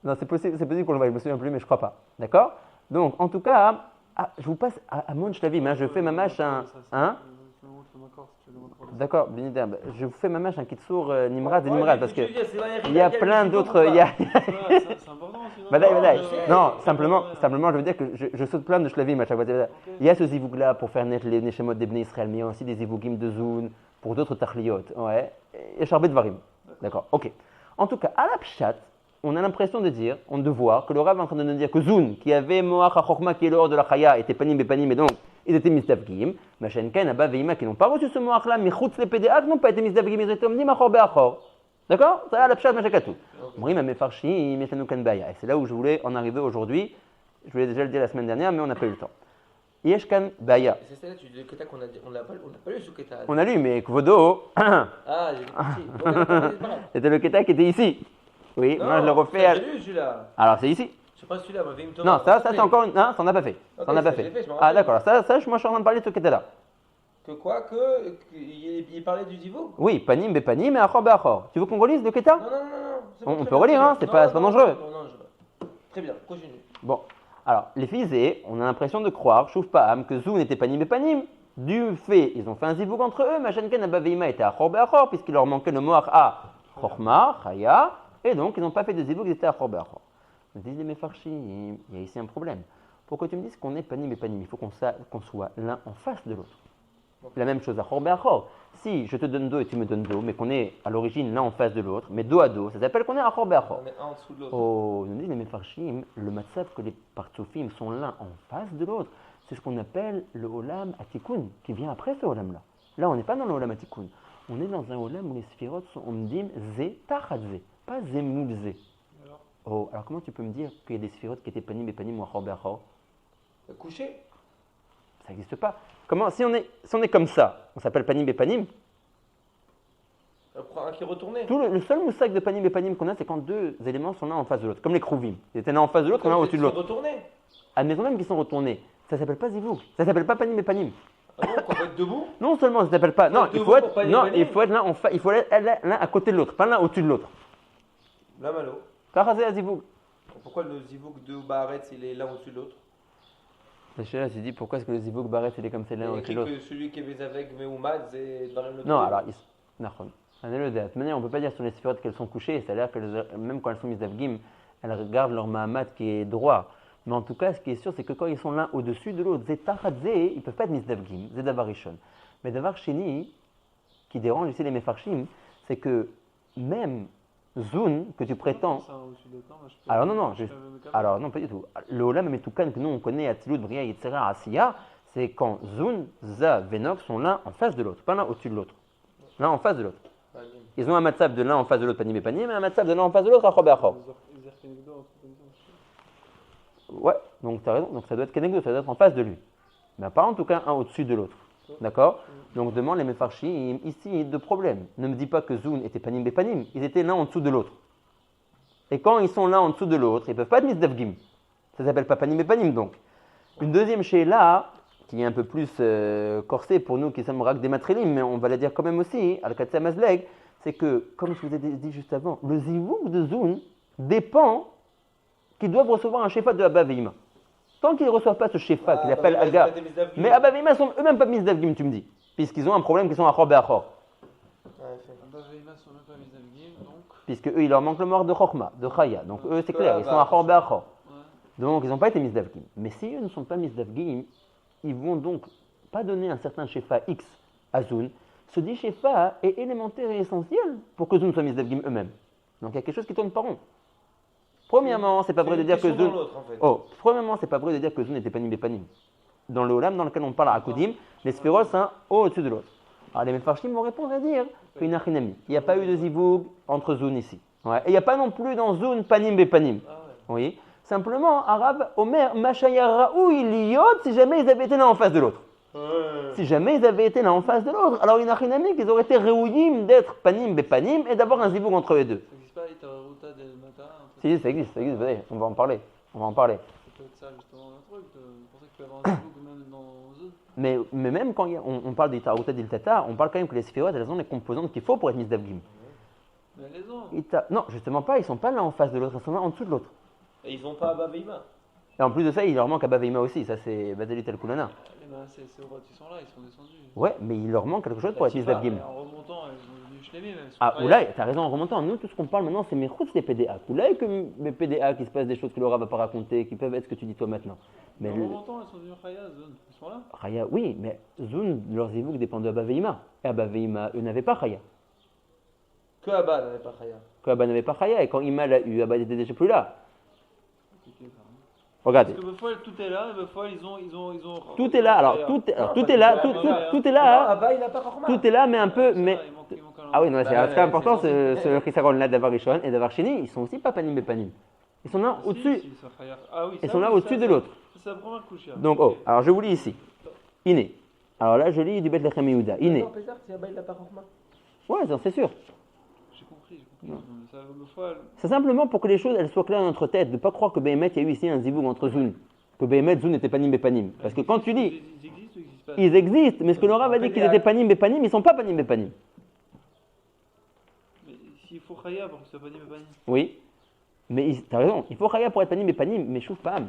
[SPEAKER 1] Non, c'est possible qu'on le voie, je ne me souviens plus, mais je ne crois pas. D'accord? Donc en tout cas, je vous passe à Mon Shlavim, je fais ma mâche un. Hein? D'accord, je vous fais ma mâche un kitsour Nimrad et Nimrad parce que il y a plein d'autres.
[SPEAKER 2] C'est important aussi.
[SPEAKER 1] Non, simplement, je veux dire que je saute plein de shlavim à chaque fois. Il y a ce zivug-là pour faire naître les neshemot des Bnei Israël, mais il y a aussi des zivugim de Zun pour d'autres tachliot. Ouais, et charbet de varim. D'accord, ok. En tout cas, à la pshat, on a l'impression de voir que le Rav est en train de nous dire que Zun, qui avait Moach HaChokhma, qui est le hors de la Chaya, était Panim et Panim, et donc ils étaient Misdavgim. Machenken, Abba Veima, qui n'ont pas reçu ce Moach-là, mais Chutz les PDA, n'ont pas été Misdavgim, ils étaient Omdim Achor Be'achor. D'accord? Ça a la pshat Machakatou. Mourim, Mefarshim, Yeshanu Kan Baya. Et c'est là où je voulais en arriver aujourd'hui. Je voulais déjà le dire la semaine dernière, mais on n'a pas eu le temps. Yeshkan Baya.
[SPEAKER 3] C'est celle-là, tu dis le Keta qu'on a dit. On n'a pas lu ce Keta.
[SPEAKER 1] On a lu, mais Kvodo.
[SPEAKER 3] Ah, j'ai vu.
[SPEAKER 1] C'était le Keta qui était ici. Oui, moi je le refais.
[SPEAKER 3] J'ai lu celui-là.
[SPEAKER 1] Alors c'est ici.
[SPEAKER 3] Je sais pas celui-là,
[SPEAKER 1] non, ça c'est encore une. Non, ça on n'a pas fait.
[SPEAKER 3] Okay,
[SPEAKER 1] ça on n'a pas fait. Ah d'accord, ça, moi je suis en train de parler de ce Keta là.
[SPEAKER 3] Que quoi? Il parlait du zivug?
[SPEAKER 1] Oui, Panim, Bepanim et Achor Be'achor. Tu veux qu'on relise le Keta?
[SPEAKER 3] Non.
[SPEAKER 1] On peut relire, hein, c'est pas dangereux.
[SPEAKER 3] Non, très bien, continue.
[SPEAKER 1] Bon, alors, les Fizé, on a l'impression de croire, Chouf Pa'am, que Zou n'était Panim et Panim. Du fait, ils ont fait un zivug entre eux, Machenken Abba Veima était Achor Be'achor, puisqu'il leur manquait le Moach à Chokhma, Chaya, et donc ils n'ont pas fait de zivug, ils étaient Achor Be'achor. Me disent les Mefarshim, il y a ici un problème. Pourquoi tu me dis qu'on est Panim et Panim? Il faut qu'on soit l'un en face de l'autre. La même chose, achor be'achor. Si je te donne dos et tu me donnes dos, mais qu'on est à l'origine l'un en face de l'autre, mais dos à dos, ça s'appelle qu'on est achor be'achor.
[SPEAKER 3] On est un en dessous de l'autre.
[SPEAKER 1] Oh, nous disent les Mefarshim, le matzav que les partsoufim sont l'un en face de l'autre, c'est ce qu'on appelle le olam atikun, qui vient après ce olam-là. Là, on n'est pas dans le olam atikun. On est dans un olam où les sphirotes sont omdim ze tachat ze, pas ze moul ze.
[SPEAKER 2] Alors,
[SPEAKER 1] Oh, alors comment tu peux me dire qu'il y a des sphirotes qui étaient panim et panim ou achor be'achor?
[SPEAKER 3] Couché.
[SPEAKER 1] Ça n'existe pas. Comment, si on est comme ça, on s'appelle panim et panim.
[SPEAKER 3] Un qui est retourné.
[SPEAKER 1] Le seul moussak de panim et panim qu'on a, c'est quand deux éléments sont l'un en face de l'autre, comme les krouvim. Ils étaient l'un en face de l'autre, l'un au-dessus de l'autre.
[SPEAKER 3] Retourné.
[SPEAKER 1] Admettons même qu'ils sont retournés. Ça s'appelle pas zivouk. Ça s'appelle pas panim et panim.
[SPEAKER 3] Ah bon, qu'on va être debout.
[SPEAKER 1] Non seulement ça s'appelle pas. Non,
[SPEAKER 3] Debout
[SPEAKER 1] il faut être.
[SPEAKER 3] pour panim et
[SPEAKER 1] Non,
[SPEAKER 3] panim.
[SPEAKER 1] il faut être l'un en face. Il faut être l'un à côté de l'autre, pas l'un au-dessus de l'autre.
[SPEAKER 3] La malo.
[SPEAKER 1] Karazé à zivouk.
[SPEAKER 3] Pourquoi le zivouk de Baharet, il est l'un au-dessus de l'autre?
[SPEAKER 1] La chérie s'est dit pourquoi est-ce que le zivouk barret il est comme c'est l'un
[SPEAKER 3] Il
[SPEAKER 1] au-dessus
[SPEAKER 3] écrit
[SPEAKER 1] de l'autre.
[SPEAKER 3] que celui qui est avec Meoumad, c'est dans le
[SPEAKER 1] Non, alors, Nahon. De toute manière, on ne peut pas dire sur les sphirotes qu'elles sont couchées, c'est-à-dire que même quand elles sont mises d'Avgim, elles regardent leur Mahamad qui est droit. Mais en tout cas, ce qui est sûr, c'est que quand ils sont l'un au-dessus de l'autre, Zetachadze, ils ne peuvent pas être mises d'Avgim, Zedavarishon. Mais Davar Sheni, qui dérange ici les Mefarshim, c'est que même Zun, que tu prétends.
[SPEAKER 2] c'est un au-dessus de l'autre, non, moi, je peux-
[SPEAKER 1] Alors non,
[SPEAKER 2] je peux me calmer.
[SPEAKER 1] alors non, pas du tout. Le Olam Metukan que nous on connaît, Atzilut, Bria, Yitzhara, Asiya, c'est quand Zun, Za, Venok sont l'un en face de l'autre, pas l'un au-dessus de l'autre. L'un en face de l'autre. Ils ont un matzab de l'un en face de l'autre, panim et panim, et un matzab de l'un en face de l'autre, achor be'achor.
[SPEAKER 2] Les Erkenegdo, un truc comme ça.
[SPEAKER 1] Ouais, donc tu as raison, donc ça doit être kenegdo, ça doit être en face de lui. Mais pas en tout cas un au-dessus de l'autre. D'accord? Donc demande les Mefarshim, ici, deux problèmes. Ne me dis pas que Zun était panim et panim, ils étaient l'un en dessous de l'autre. Et quand ils sont l'un en dessous de l'autre, ils ne peuvent pas être mis d'Avgim. Ça s'appelle pas panim et panim donc. Une deuxième sheila, qui est un peu plus corsée pour nous qui sommes rak des matrilim, mais on va la dire quand même aussi, al-Katsam Azleg, c'est que, comme je vous ai dit juste avant, le zivouk de Zun dépend qu'ils doivent recevoir un shefa de Abba Veima. Tant qu'ils ne reçoivent pas ce shefa qu'ils appellent Aga, mais Abba Veima sont eux-mêmes pas mis d'Avgim, tu me dis, puisqu'ils ont un problème qui sont achor be'achor.
[SPEAKER 2] Abba Veima sont même pas mis d'Avgim, donc.
[SPEAKER 1] Puisque eux, il leur manque le mort de Chokhma, de Chaya. Donc eux, c'est clair, ils sont achor be'achor.
[SPEAKER 2] Ouais.
[SPEAKER 1] Donc ils n'ont pas été mis d'Avgim. Mais si eux ne sont pas mis d'Avgim, ils vont donc pas donner un certain shefa X à Zun. Ce dit shefa est élémentaire et essentiel pour que Zun soit mis d'Avgim eux-mêmes. Donc il y a quelque chose qui tourne pas rond. Premièrement, c'est pas vrai de dire que Zun. Oh, premièrement, c'est pas vrai de dire que Zun était panim et panim. Dans le Olam dans lequel on parle à Akudim, les sphéros sont un au-dessus de l'autre. Alors les Mefarshim vont répondre à dire qu'il il n'y a pas eu de zivoug entre Zun ici. Ouais. Et il n'y a pas non plus dans Zun panim et panim.
[SPEAKER 2] Ah ouais.
[SPEAKER 1] Oui. Simplement, Arabe, Omer, Machaya Raoui, Liyot, si jamais ils avaient été l'un en face de l'autre. Si jamais ils avaient été l'un en face de l'autre, alors il ils auraient été réouïm d'être panim bepanim et d'avoir un zivoug entre les deux.
[SPEAKER 2] Ça n'existe pas, il t'a Ruta del Mata.
[SPEAKER 1] Si, ça existe, allez, on va en parler. On va en parler.
[SPEAKER 2] Ça peut être ça, justement, un truc. C'est pour ça qu'il peut y avoir un zivouk même dans Zod.
[SPEAKER 1] Mais même quand on parle d'Itarouta d'Iltata, on parle quand même que les sphérotes, elles ont les composantes qu'il faut pour être mises d'Avgim.
[SPEAKER 2] Mais elles les ont.
[SPEAKER 1] Non, justement pas, ils sont pas l'un en face de l'autre, ils sont l'un en dessous de l'autre.
[SPEAKER 3] Et ils n'ont pas Abba Veima.
[SPEAKER 1] Et en plus de ça, il leur manque Abba Veima aussi, ça c'est Bazelit El Kulana.
[SPEAKER 2] Les mains, c'est aux rois qui sont là, ils sont descendus.
[SPEAKER 1] Ouais, mais il leur manque quelque chose pour être mises d'Avgim.
[SPEAKER 2] Et en remontant, elles sont devenues shlemim, même.
[SPEAKER 1] Ah, Oulaï, t'as raison en remontant. Nous, tout ce qu'on parle maintenant, c'est mes routes, les PDA. Oulaï, que mes PDA, qui se passent des choses que Laura va pas raconter, qui peuvent être ce que tu dis toi maintenant. Mais
[SPEAKER 2] En remontant, elles sont devenues Chaya, Zod. Ils sont là.
[SPEAKER 1] Chaya, oui, mais Zun, leurs zivouk dépendent de Abba Veima. Et Abba Veima, eux n'avaient pas Chaya.
[SPEAKER 3] Que Abba n'avait pas Chaya.
[SPEAKER 1] Que Abba n'avait pas Chaya, et quand Ima l'a eu, Abba n'était déjà plus là.
[SPEAKER 2] Compliqué, ça, hein.
[SPEAKER 1] Regardez.
[SPEAKER 2] Parce que Befol, tout est là, et Befol, ils ont.
[SPEAKER 1] Tout est là, alors tout est là, tout est
[SPEAKER 3] Non,
[SPEAKER 1] là,
[SPEAKER 3] Abba, il n'a pas Chorma.
[SPEAKER 1] tout est là, mais un peu,
[SPEAKER 2] Ça,
[SPEAKER 1] mais.
[SPEAKER 2] il manque un
[SPEAKER 1] Ah oui, non, c'est
[SPEAKER 3] Bah,
[SPEAKER 1] très important,
[SPEAKER 3] c'est
[SPEAKER 1] ce Chisaron là d'Avar Rishon et d'Avar Sheni, ils sont aussi pas panim et panim. Ils sont là
[SPEAKER 2] Si,
[SPEAKER 1] au-dessus,
[SPEAKER 2] si, ça Chaya. Ah oui,
[SPEAKER 1] ils
[SPEAKER 2] ça,
[SPEAKER 1] sont là
[SPEAKER 2] oui,
[SPEAKER 1] au-dessus
[SPEAKER 2] ça,
[SPEAKER 1] de l'autre.
[SPEAKER 2] C'est sa première couche.
[SPEAKER 1] Donc, oh, alors je vous lis ici. Iné. Alors là, je lis du Bethlehem Yehuda. Iné.
[SPEAKER 3] Non, Pézard, c'est Abba, il n'a pas Chorma.
[SPEAKER 1] Ouais, c'est sûr.
[SPEAKER 2] J'ai compris. Ça, Befol.
[SPEAKER 1] C'est simplement pour que les choses elles soient claires dans notre tête, de ne pas croire que Behemet, il y a eu ici un zivoug entre Zun. Que Behemet, Zun était panim et panim. Parce que quand tu dis,
[SPEAKER 2] Ils existent ou ils existent pas?
[SPEAKER 1] ils existent, mais ce que Laura va dire qu'ils étaient panim et panim, ils ne sont pas panim et panim.
[SPEAKER 2] Mais s'il faut Chaya pour que ce soit pas dit, mais pas dit.
[SPEAKER 1] Oui, mais tu as raison, il faut Chaya pour être panim et panim, mais chouf pas.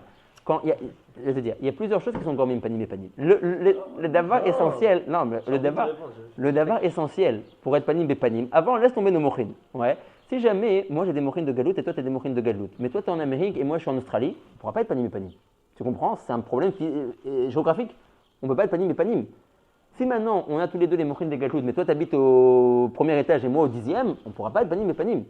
[SPEAKER 1] Quand il y a, je veux dire, il y a plusieurs choses qui sont gormim panim et panim. Le davar essentiel, non, mais le davar essentiel pour être panim et panim, avant laisse tomber nos mochines. Ouais. Si jamais, moi j'ai des mochines de galout et toi tu as des mochines de galout, mais toi tu es en Amérique et moi je suis en Australie, on ne pourra pas être panim et panim. Tu comprends? C'est un problème géographique. On ne peut pas être panim et panim. Si maintenant on a tous les deux les mochin des galoutes, mais toi tu habites au premier étage et moi au 10e, on ne pourra pas être panim et panim.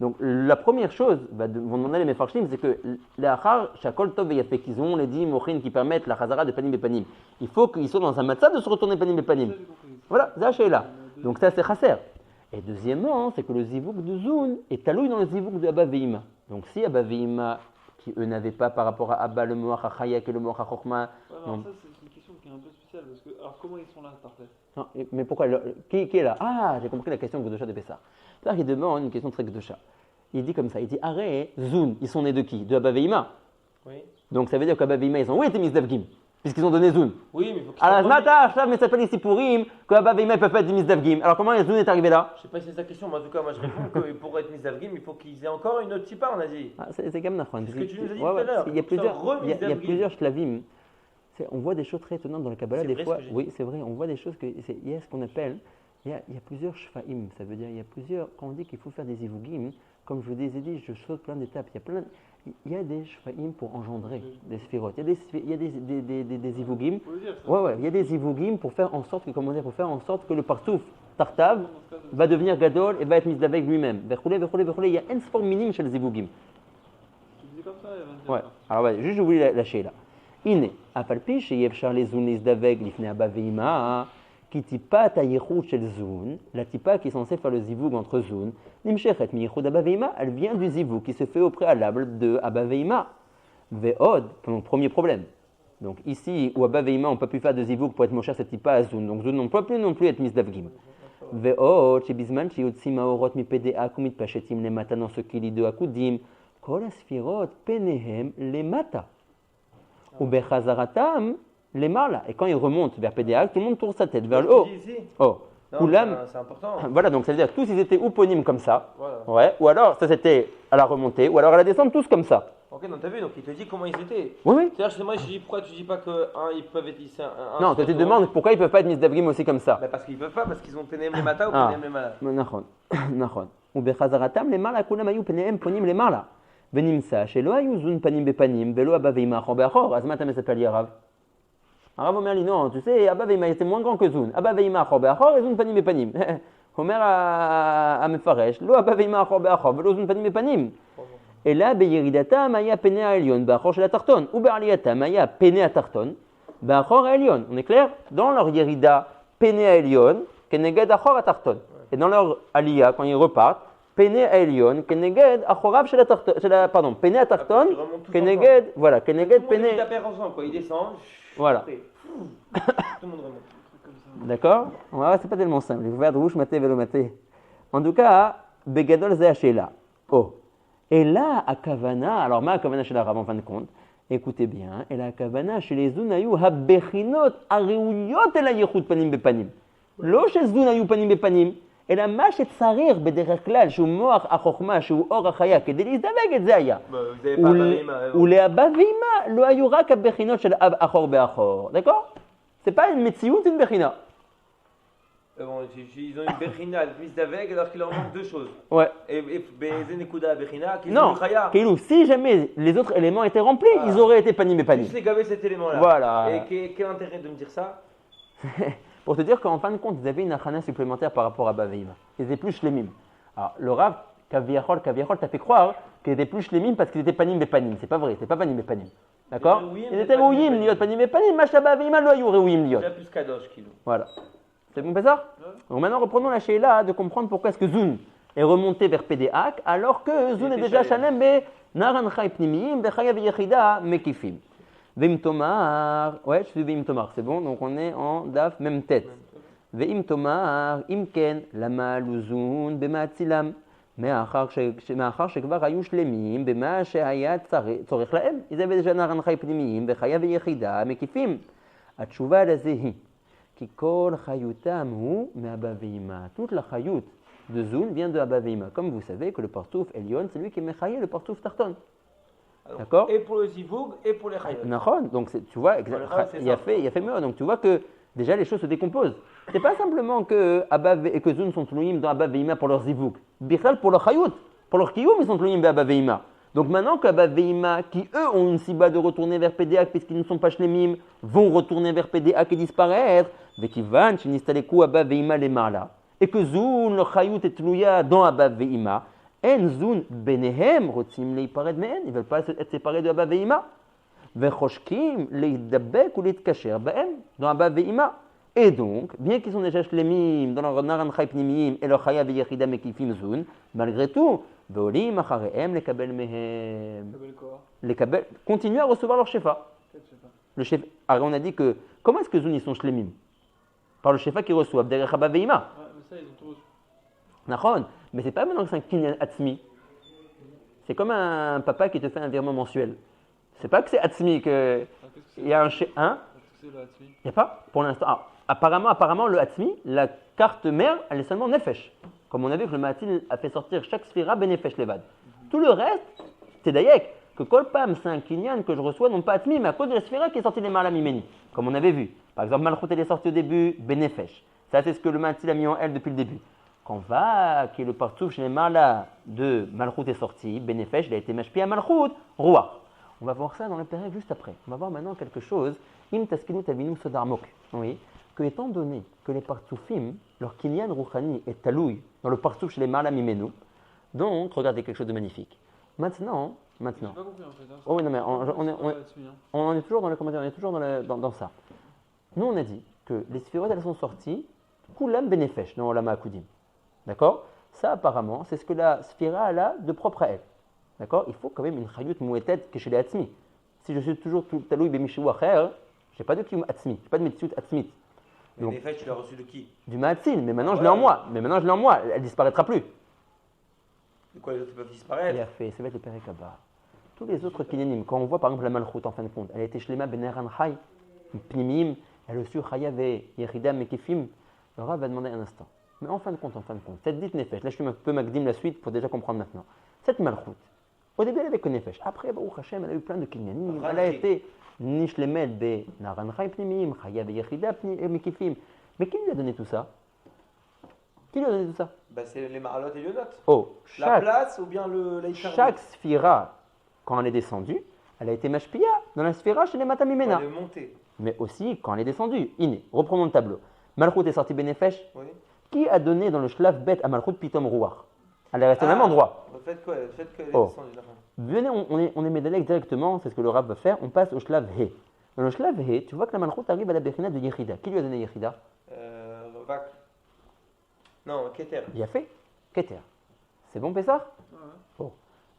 [SPEAKER 1] Donc la première chose, vont demander les mefarshim, c'est que les achar, shakol tov et yafé, qu'ils ont les 10 mochin qui permettent la chazara de panim et panim. Il faut qu'ils soient dans un matzah de se retourner panim et panim. Voilà, zaché là. Donc ça c'est chasser. Et deuxièmement, c'est que le zivouk de Zoun est alloué dans le zivouk de Abba Veima. Donc si Abba Veima, qui eux n'avaient pas par rapport à Abba le Moach HaChayak et le Moach HaChokhma.
[SPEAKER 2] Alors ça c'est une question qui est un peu spéciale parce que alors comment ils sont là par fait?
[SPEAKER 1] Non, mais pourquoi qui est là? Ah, j'ai compris la question de Gdosha de Pessah. C'est-à-dire qu'il demande une question très Gdosha. Il dit comme ça, il dit Arrête, Zoun, ils sont nés de qui? De Abba Veima.
[SPEAKER 3] Oui.
[SPEAKER 1] Donc ça veut dire qu'Abba Veima, ils ont où été Misdavgim? Puisqu'ils ont donné Zoun.
[SPEAKER 3] Oui, mais il faut qu'ils
[SPEAKER 1] Alors,
[SPEAKER 3] soient
[SPEAKER 1] Zmata, Shav, mais ça s'appelle ici Pourim, que Abba Veima ne peuvent pas être Misdavgim. Alors comment Zoun est arrivé là?
[SPEAKER 3] Je sais pas si c'est sa question, mais en tout cas, moi je réponds que pour être Misdavgim, il faut qu'ils aient encore une autre tipa, on a dit.
[SPEAKER 1] Ah, c'est comme Nachon.
[SPEAKER 3] C'est ce que tu nous as dit tout à l'heure.
[SPEAKER 1] Il y a
[SPEAKER 3] Il y a
[SPEAKER 1] plusieurs shlavim. On voit des choses très étonnantes dans le Kabbalah.
[SPEAKER 3] C'est
[SPEAKER 1] Des
[SPEAKER 3] vrai
[SPEAKER 1] fois,
[SPEAKER 3] ce que j'ai
[SPEAKER 1] oui, c'est vrai, on voit des choses il y a ce qu'on appelle, il y a plusieurs shfaim. Ça veut dire, il y a plusieurs, quand on dit qu'il faut faire des zivugim, comme je vous ai dit, je saute plein d'étapes. Il y a des shfaim pour engendrer des sphirotes. Il y a des zivugim. Ouais, il y a des zivugim pour faire en sorte que le partouf tartav va devenir gadol et va être mis avec lui-même. Verroulé, il y a un sport minime chez les zivugim.
[SPEAKER 2] Tu disais comme ça, il y a 20
[SPEAKER 1] Ouais. Alors ouais, juste je voulais lâcher là. Ine, apalpi sheyefshar les zoun les daveg lifne abba veima, qui tipa ta yichud shel zoun, la tipa qui est censée faire le zivoug entre zoun, nimshechet mi yichud abba veima, elle vient du zivoug qui se fait au préalable de abba veima. Ve'od, donc premier problème. Donc ici où abba veima on peut plus faire de zivoug pour être mosher cette tipa à zoun, donc zoun non plus être misdavgim. Ve'od, shebizman sheyotzim haorot mi pda kumit pashetim lemata dans ce qu'il dit de akudim. Kol asfirot penehem lemata. Ou bechazaratam lemala. Et quand il remonte vers PDA, tout le monde tourne sa tête vers le haut. Oh.
[SPEAKER 3] C'est important.
[SPEAKER 1] Voilà, donc ça veut dire que tous ils étaient ouponymes comme ça.
[SPEAKER 3] Voilà.
[SPEAKER 1] Ouais. Ou alors ça c'était à la remontée, ou alors à la descente tous comme ça.
[SPEAKER 3] Ok, donc t'as vu, donc il te dit comment ils étaient.
[SPEAKER 1] Oui.
[SPEAKER 3] C'est-à-dire, moi je dis pourquoi tu dis pas que ils peuvent être ici
[SPEAKER 1] Non, toi tu te demandes pourquoi ils peuvent pas être misdavgim aussi comme ça.
[SPEAKER 3] Bah parce qu'ils peuvent pas, parce qu'ils ont penehem les mata ou
[SPEAKER 1] Ah.
[SPEAKER 3] penehem les mala.
[SPEAKER 1] Nachon. Ou bechazaratam lemala kulam ayu penehem ponim lemala. ונמצא שלא היו זון פנים בפנים ולא אבא ואמא אחור באחור, אז מה אתה מספר לי הרב? הרב אומר לי, non, tu sais, אבא ואמא étaient moins grands que זון, אבא ואמא אחור באחור וזון פנים בפנים. אומר המפרש, לא אבא ואמא אחור באחור ולא זון פנים בפנים. אלא בירידתם היה פני העליון באחור של התחתון, ובעלייתם היה פני התחתון באחור העליון. On est clair? Dans leur yérida, פני העליון כנגד אחור התחתון. Et dans leur aliyah, quand ils repartent, Pene Aelion, Keneged, Achorav chez la pardon, Pene Atarton, Keneged, voilà, Keneged, Pene.
[SPEAKER 3] Ils tapent ensemble, quoi, ils descendent.
[SPEAKER 1] Voilà.
[SPEAKER 3] Tout le monde remonte.
[SPEAKER 1] D'accord? C'est pas tellement simple. Il faut faire Drouche, Maté, Vélo, Maté. En tout cas, Begadol, Zéachela. Oh. Et là, à Kavana, alors, ma Kavana chez la Rav, en fin de compte, écoutez bien, et la Kavana chez les Zunayou, Habechinot, Areuyot, et la Yechut, Panim, Bepanim. Lo chez Zunayou, Panim, Bepanim. אלא מה שצריך בדרך כלל, שהוא מוח החוכמה, שהוא אור החיה, כדי להזדווג את זה היה. ולאבא ואמא לא היו רק הבחינות של אב אחור באחור. d'accord? c'est pas une מציאות, c'est une בחינה.
[SPEAKER 3] Ils ont une bechina, mise d'avec, alors qu'il leur manque deux choses.
[SPEAKER 1] Ouais.
[SPEAKER 3] Et Benekuda bechina, qu'ils
[SPEAKER 1] non,
[SPEAKER 3] ont une chaya.
[SPEAKER 1] Keilou, si jamais les autres éléments étaient remplis, ils auraient été panim et panim.
[SPEAKER 3] Juste les gaver cet élément-là.
[SPEAKER 1] Voilà.
[SPEAKER 3] Et quel intérêt de me dire ça?
[SPEAKER 1] Pour te dire qu'en fin de compte, ils avaient une achana supplémentaire par rapport à Baveima. Ils étaient plus shlemim. Alors, le Rav, Kaviachol, t'a fait croire qu'ils étaient plus shlemim parce qu'ils étaient panim et panim. C'est pas vrai, c'est pas panim et panim. D'accord? Ils étaient rouim, liot, panim et panim, macha Baveima, lo ayu rouim, liot.
[SPEAKER 3] Déjà plus kadosh, kilo.
[SPEAKER 1] Voilà. C'est bon, ça? Donc maintenant, reprenons la sheila de comprendre pourquoi est-ce que Zun est remonté vers Pédéak alors que Zun est déjà shalem be naran chay pnimiyim, be chayav yechida mekifim. Veim Tomar, ouais, je suis Veim Tomar, c'est bon, donc on est en daf, même tête. Veim Tomar, imken, lama luzun, bema tzilam, מאחר שכבר היו שלמים במה שהיה צורך להם. ils avaient déjà נערן חי פנימיים וחיה ויחידה מקיפים. התשובה לזה היא, כי כל חיותם הוא מאבא ואמא. toute la chayut de Zun vient de Abba Veima. Comme vous savez que le partouf Elion, c'est lui qui est mechaye le partouf Tarton. D'accord?
[SPEAKER 3] Et pour le zivoug et pour les chayot.
[SPEAKER 1] Donc tu vois, il a fait mieux. Donc tu vois que déjà les choses se décomposent. C'est pas simplement que Abba et que Zun sont tlouim dans Abba Veima pour leur zivoug. Bichal pour leur chayut, pour leur kiyum ils sont tlouim Abba Veima. Donc maintenant qu'Abba Veima, qui eux ont une siba de retourner vers PDAC puisqu'ils ne sont pas shlemim, vont retourner vers PDAC et disparaître, Vekivan, Shinistaleku Abba Veima les marla, et que Zun, le Chayut et Tlouya dans Abba Veima, En Zun Benehem, Rotzim Leipared Mehen, ils ne veulent pas être séparés de Abba Veima, Vechoshkim, Leidabek ou Leitkacher Baem, dans Abba Veima. Et donc, bien qu'ils sont déjà shlemim dans leur naran chay pnimim et leur chaya v'yechida mekifim zun, malgré tout, ve'olim acharehem lekabel mehem.
[SPEAKER 2] Kabel quoi?
[SPEAKER 1] Les continuent à recevoir leur shefa.
[SPEAKER 2] Quel shefa?
[SPEAKER 1] Le shefa. Alors on a dit que, comment est-ce que zun ils sont shlemim? Par le shefa qu'ils reçoivent, derrière Abba Veima.
[SPEAKER 2] Ouais, mais ça, ils ont tout reçu.
[SPEAKER 1] Nachon, mais c'est pas maintenant que c'est un kinyan atzmi. C'est comme un papa qui te fait un virement mensuel. C'est pas que c'est atzmi, que
[SPEAKER 2] Ah, qu'est-ce que c'est?
[SPEAKER 1] il y a un shefa. Hein?
[SPEAKER 2] Qu'est-ce que c'est le Hatzmi?
[SPEAKER 1] Il n'y a pas, pour l'instant. Ah, apparemment, le Hatzmi, la carte mère, elle est seulement Nefesh. Comme on a vu que le Mahatil a fait sortir chaque sphira Benefesh Levad. Tout le reste, c'est Dayek. Que Kolpam, c'est un Kinyan que je reçois, non pas Hatzmi, mais à cause de la sphira qui est sortie des Mahala Mimeni. Comme on avait vu. Par exemple, Malchut, elle est sortie au début, Benefesh. Ça, c'est ce que le Mahatil a mis en elle depuis le début. Quand va, qui est le partout chez les Mahala de Malchut est sorti, Benefesh, il a été mashpi à Malchut, Roi. On va voir ça dans le Pérec juste après. On va voir maintenant quelque chose. Im taskinu tavinu sodarmok. Oui. Que étant donné que les partsoufim, leur kinyan rouchani est talouille dans le partsouf chez les malam imenu, donc regardez quelque chose de magnifique. Maintenant.
[SPEAKER 2] J'ai pas compris en fait. Hein.
[SPEAKER 1] Oh oui, non mais on en est toujours dans le commentaire, on est toujours dans ça. Nous on a dit que les sphirotes elles sont sorties, kulam benefesh dans Olama Akudim. D'accord? Ça apparemment, c'est ce que la sphira elle a de propre à elle. D'accord? Il faut quand même une chayut mouetet que chez les Hatzmi. Si je suis toujours tout taloui b'mishiou acher, je n'ai pas de kiyum Hatzmi, je n'ai pas de mitzvut Hatzmit.
[SPEAKER 3] Mais en effet, tu l'as reçu de qui?
[SPEAKER 1] Du Mahatzil, mais maintenant je l'ai en moi. Elle ne disparaîtra plus.
[SPEAKER 3] De quoi les autres peuvent disparaître?
[SPEAKER 1] Il a fait, ça va être le Perek Abba. Tous les autres kinyanim, quand on voit par exemple la Malchut en fin de compte, elle a été shlema beneran chay, pnimim, elle a reçu chaya ve yerida mekifim, le Rav va demander un instant. Mais en fin de compte, cette dite nefesh, là je suis un peu magdim la suite pour déjà comprendre maintenant. Cette Malchut, au début, elle avait que Nefesh. Après, Baruch Hashem, elle a eu plein de kinyanim. Elle a été Nishlemed be Naran Chay Pnimim, Chaya be Yechida Mekifim. Mais qui lui a donné tout ça? Qui lui a donné tout ça?
[SPEAKER 3] Bah, c'est les Mahalot et Yonot.
[SPEAKER 1] Oh,
[SPEAKER 3] La place ou bien
[SPEAKER 1] chaque sphira, quand elle est descendue, elle a été mashpia dans la sphira chez les Matamimena.
[SPEAKER 3] Elle est montée.
[SPEAKER 1] Mais aussi quand elle est descendue. Iné, reprenons le tableau. Malchut est sorti Benefesh.
[SPEAKER 3] Oui.
[SPEAKER 1] Qui a donné dans le Shlav Bet à Malchut Pitom Rouar? Elle est restée au même endroit.
[SPEAKER 3] Faites quoi? Faites qu'elle est
[SPEAKER 1] Oh.
[SPEAKER 3] descendue.
[SPEAKER 1] Venez, on est Médalek directement, c'est ce que le Rav va faire, on passe au Shlav He. Dans le Shlav He, tu vois que la Malchut arrive à la Bechina de Yechida. Qui lui a donné Yechida?
[SPEAKER 3] Vac. Non, Keter.
[SPEAKER 1] Il a fait Keter. C'est bon, Pessah?
[SPEAKER 2] Ouais.
[SPEAKER 1] Oh,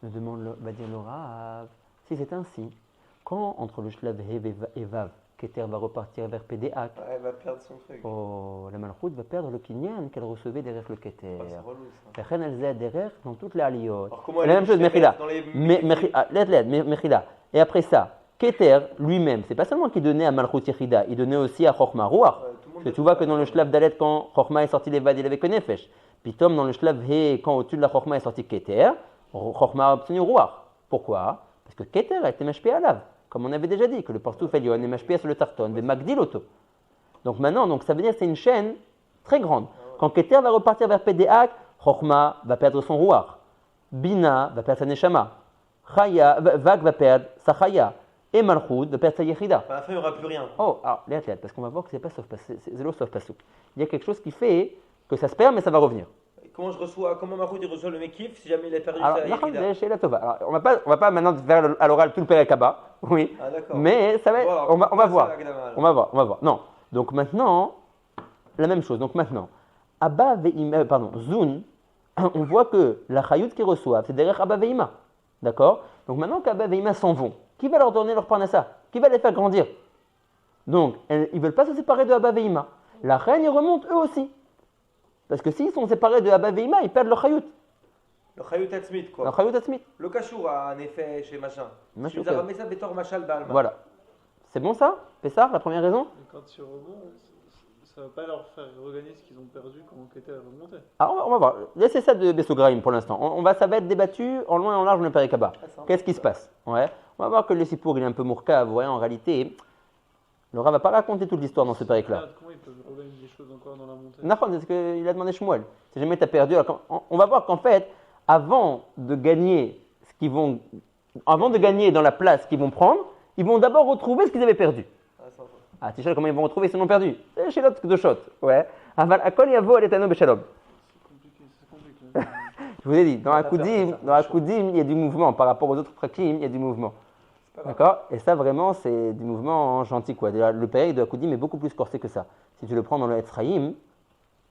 [SPEAKER 1] va dire le Rav. Si c'est ainsi, quand entre le Shlav He et Vav, Keter va repartir vers PDAC,
[SPEAKER 3] Ouais, elle va perdre son truc.
[SPEAKER 1] oh, la Malchut va perdre le Kinyan qu'elle recevait derrière le Keter.
[SPEAKER 3] Oh, c'est relou ça.
[SPEAKER 1] La reine, elle faisait derrière dans toutes les aliyot.
[SPEAKER 3] Alors, comment
[SPEAKER 1] Et la même chose, Mechila.
[SPEAKER 3] dans les...
[SPEAKER 1] Mechila. Et après ça, Keter lui-même, c'est pas seulement qu'il donnait à Malchut Yechida, il donnait aussi à Chochma Ruach.
[SPEAKER 3] Ouais, tout le monde
[SPEAKER 1] Parce que tu vois que dans le Shlav Dalet, quand Chochma est sorti l'Evad, il avait que Nefesh. Puis Tom, dans le Shlav He, quand au-dessus de la Chochma est sorti Keter, Chochma a obtenu Ruach. Pourquoi? Parce que Keter a été mashpé à Lav. Comme on avait déjà dit, que le Partouf Elion est mashpé sur le Tarton, mais Magdil Oto. Donc maintenant, ça veut dire que c'est une chaîne très grande. Quand Keter va repartir vers PDAC, Chochma va perdre son Ruach. Bina va perdre sa Neshama. Vag va perdre sa Chaya. Et Malchut va perdre sa Yechida.
[SPEAKER 3] À la fin, il n'y aura plus rien.
[SPEAKER 1] Oh, alors, les athlètes, parce qu'on va voir que c'est pas sauf Passouk. Il y a quelque chose qui fait que ça se perd, mais ça va revenir.
[SPEAKER 3] Comment Malchut il reçoit le Mekif si jamais il a perdu
[SPEAKER 1] Alors,
[SPEAKER 3] sa Yechida?
[SPEAKER 1] chez la Tova. Alors, on va pas maintenant faire à l'oral tout le Perek Abba. Oui.
[SPEAKER 3] Ah d'accord.
[SPEAKER 1] Mais ça va,
[SPEAKER 3] Bon, alors,
[SPEAKER 1] on va
[SPEAKER 3] comment
[SPEAKER 1] voir.
[SPEAKER 3] ça, la Gdama, alors
[SPEAKER 1] On va voir. Non. Donc maintenant, la même chose. Donc maintenant, Abba Ve'ima, Zun, on voit que la Chayut qu'ils reçoivent, c'est derrière Abba Ve'ima. D'accord? Donc maintenant qu'Abba Ve'ima s'en vont, qui va leur donner leur parnassa? Qui va les faire grandir? Donc, ils ne veulent pas se séparer de Abba Ve'ima. La reine, ils remontent eux aussi. Parce que s'ils sont séparés de Abba Ve'ima, ils perdent leur Chayut.
[SPEAKER 3] Le Chayut Atzmit quoi.
[SPEAKER 1] Leur Chayut Atzmit.
[SPEAKER 3] Le Kashour a un effet chez machin.
[SPEAKER 1] Machin,
[SPEAKER 3] Tu nous as ramené ça Betor Machal Balma.
[SPEAKER 1] Voilà. C'est bon ça? Pessar, la première raison?
[SPEAKER 2] Et quand tu rebonds, ça va pas leur faire regagner ce qu'ils ont perdu quand Keter est remonté.
[SPEAKER 1] Alors on va voir. Laissez ça de Bessograïm pour l'instant. Ça va être débattu en loin et en large dans le Perek Abba. Qu'est-ce qui se passe? Ouais. On va voir que le Sipour il est un peu mourka. Vous voyez, en réalité, le Rav va pas raconter toute l'histoire dans ce Perek-là.
[SPEAKER 2] Regarde comment ils peuvent regagner des choses encore dans la montée.
[SPEAKER 1] Nahon, c'est ce qu'il a demandé Shmuel. Si jamais tu as perdu, alors on va voir qu'en fait, avant de gagner ce avant de gagner dans la place qu'ils vont prendre, ils vont d'abord retrouver ce qu'ils avaient perdu. Ah, tu sais comment ils vont retrouver ce qu'ils ont perdu? C'est chez l'autre de shot. Ouais. Aval akol yavo aletano beshalom.
[SPEAKER 2] C'est compliqué.
[SPEAKER 1] Je vous ai dit, dans Akudim, il y a du mouvement. Par rapport aux autres prakim, il y a du mouvement. D'accord? Et ça, vraiment, c'est du mouvement gentil, quoi. Le péril de Akudim est beaucoup plus corsé que ça. Si tu le prends dans le Etzraïm,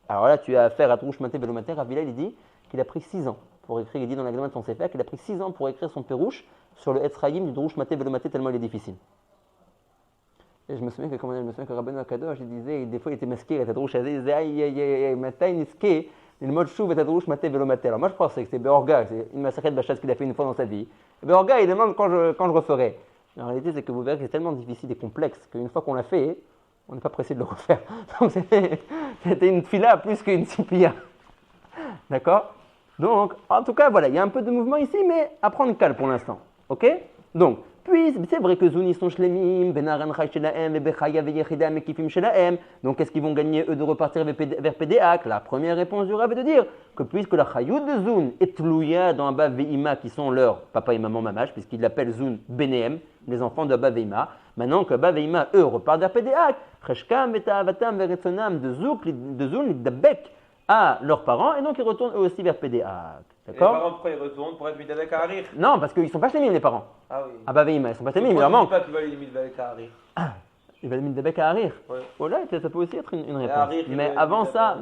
[SPEAKER 1] alors là, tu as affaire à Trouche Maté Belomater. Ravila, il dit qu'il a pris 6 ans pour écrire. Il dit dans l'examen de son Sefer qu'il a pris 6 ans pour écrire son Pérouche sur le Etzraïm du Trouche Maté Belomaté, tellement il est difficile. Et je me souviens que Rabbeinu Akadosh, il disait, des fois il était masqué, il était Trouche, il disait, aïe, matin, niské. Il mode chouv et adrouche maté velomaté. Alors moi je pensais que c'était Beorga, c'est une massacre de Bachas qu'il a fait une fois dans sa vie. Et Beorga il demande quand je referai. En réalité c'est que vous verrez que c'est tellement difficile et complexe qu'une fois qu'on l'a fait, on n'est pas pressé de le refaire. Donc c'était une fila plus qu'une sipia. D'accord? Donc en tout cas voilà, il y a un peu de mouvement ici, mais à prendre calme pour l'instant. Ok? Donc, puis c'est vrai que Zuni sont shlemim, benaran chay shelaem, et bechaya veyechida mekifim shelaem. Donc, est-ce qu'ils vont gagner eux de repartir vers PDAC? La première réponse du Rav est de dire que puisque la chayout de Zun est tlouya dans Abba Veima, qui sont leurs papa et maman mamash, puisqu'ils l'appellent Zun Benehem, les enfants d'Abba Veima, maintenant que Abba Veima, eux, repartent vers PDAC, cheshkam et avatam veretzonam de Zun l'idabek à leurs parents, et donc ils retournent eux aussi vers PDAC. D'accord?
[SPEAKER 3] Les parents, pourquoi ils retournent? Pour être midavek à Harir?
[SPEAKER 1] Non, parce qu'ils ne sont pas shlemim, les parents.
[SPEAKER 3] Ah oui.
[SPEAKER 1] Ah bah oui, mais ils sont pas shlemim, il leur
[SPEAKER 3] Pourquoi
[SPEAKER 1] manque.
[SPEAKER 3] tu dis pas qu'ils veulent les midavek à Harir?
[SPEAKER 1] Il va le midabek à Harir.
[SPEAKER 3] Ouais.
[SPEAKER 1] Voilà, ça peut aussi être une réponse.
[SPEAKER 3] Harir,
[SPEAKER 1] Mais avant ça,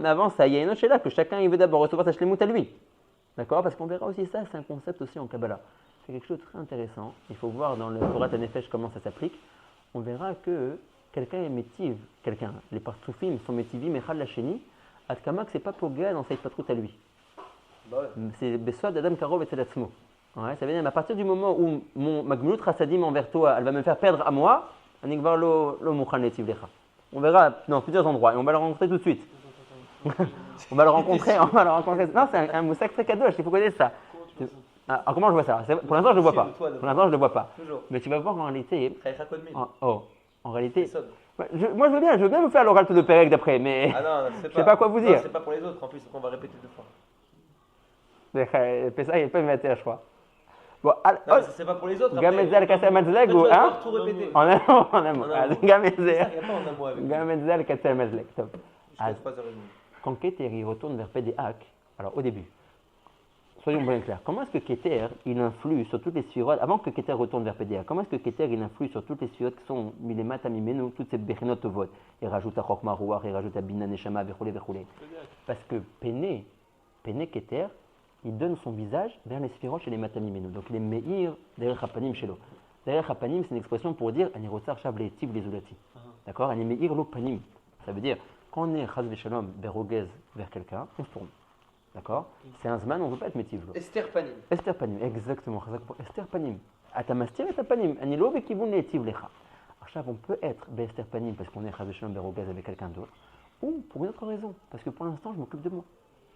[SPEAKER 1] il y a une autre là que chacun il veut d'abord recevoir sa shlemut à lui. D'accord? Parce qu'on verra aussi ça, c'est un concept aussi en Kabbalah. C'est quelque chose de très intéressant. Il faut voir dans le Torah Tanefesh comment ça s'applique. On verra que quelqu'un est métiv, les partoufim sont métivim echad lacheni, adkamak c'est pas pogea dans sa patrout à lui.
[SPEAKER 3] Bah ouais.
[SPEAKER 1] C'est besod adam karov et tzelatzmo. Ouais, ça veut dire à partir du moment où ma gmulut rasadim envers toi, elle va me faire perdre à moi, anikvar lo mukhan letiv lecha. On verra dans plusieurs endroits et on va le rencontrer tout de suite. on va le rencontrer. Non, c'est un moussak très kadosh, il faut connaître ça.
[SPEAKER 2] Comment tu vois ça?
[SPEAKER 1] Alors, comment je vois ça? Pour l'instant, je ne le vois pas.
[SPEAKER 3] Toi,
[SPEAKER 1] Pour l'instant, je ne le vois pas.
[SPEAKER 3] Toujours.
[SPEAKER 1] Mais tu vas voir en réalité.
[SPEAKER 3] Chaïcha Kodmin.
[SPEAKER 1] En réalité.
[SPEAKER 3] C'est ça.
[SPEAKER 1] Ouais, moi, je veux bien vous faire l'oral de Pérec d'après, mais
[SPEAKER 3] Ah non,
[SPEAKER 1] je ne sais pas quoi vous dire.
[SPEAKER 3] Non, c'est pas pour les autres, en plus, on va répéter 2 fois.
[SPEAKER 1] Pessa, il n'est pas inventé, je crois. Bon,
[SPEAKER 3] Non, mais c'est pas pour les autres.
[SPEAKER 1] Gametzel Kassel Mazleg ou
[SPEAKER 3] hein?
[SPEAKER 1] hein?
[SPEAKER 3] Tout répéter.
[SPEAKER 1] En amont, en amont. Gametzel.
[SPEAKER 3] Il n'y a pas en amont avec lui.
[SPEAKER 1] Gametzel Kassel Mazleg. Top.
[SPEAKER 3] Jusqu'à 3h30.
[SPEAKER 1] Quand Keter il retourne vers PDAC, alors au début, soyons bien clairs, comment est-ce que Keter il influe sur toutes les sphirotes, avant que Keter retourne vers PDAC, comment est-ce que Keter il influe sur toutes les sphirotes qui sont Milemat Amimenu, toutes ces Bechinot Tovot? Il rajoute à Chokma Ruach, il rajoute à Bina Neshama, Verroulé. Parce que Pene Keter, il donne son visage vers les sphirotes chez les Matamimenu. Donc il est Meir derrière Hapanim Shelo. Derrière Hapanim, c'est une expression pour dire Anirotsar Shav Le'etiv Lezulati. D'accord? Ani Meir Lo Panim. Ça veut dire, quand on est Chaz Veshalom, Berogez vers quelqu'un, on se tourne. D'accord? C'est un Zman, on ne veut pas être métiv.
[SPEAKER 3] Esther Panim.
[SPEAKER 1] Esther Panim, exactement. Esther Panim. Atamastir et Panim. Anilo Bekivun Le'etiv Lecha. Alors, on peut être Esther Panim parce qu'on est Chaz Veshalom, Berogez avec quelqu'un d'autre, ou pour une autre raison, parce que pour l'instant, je m'occupe de moi.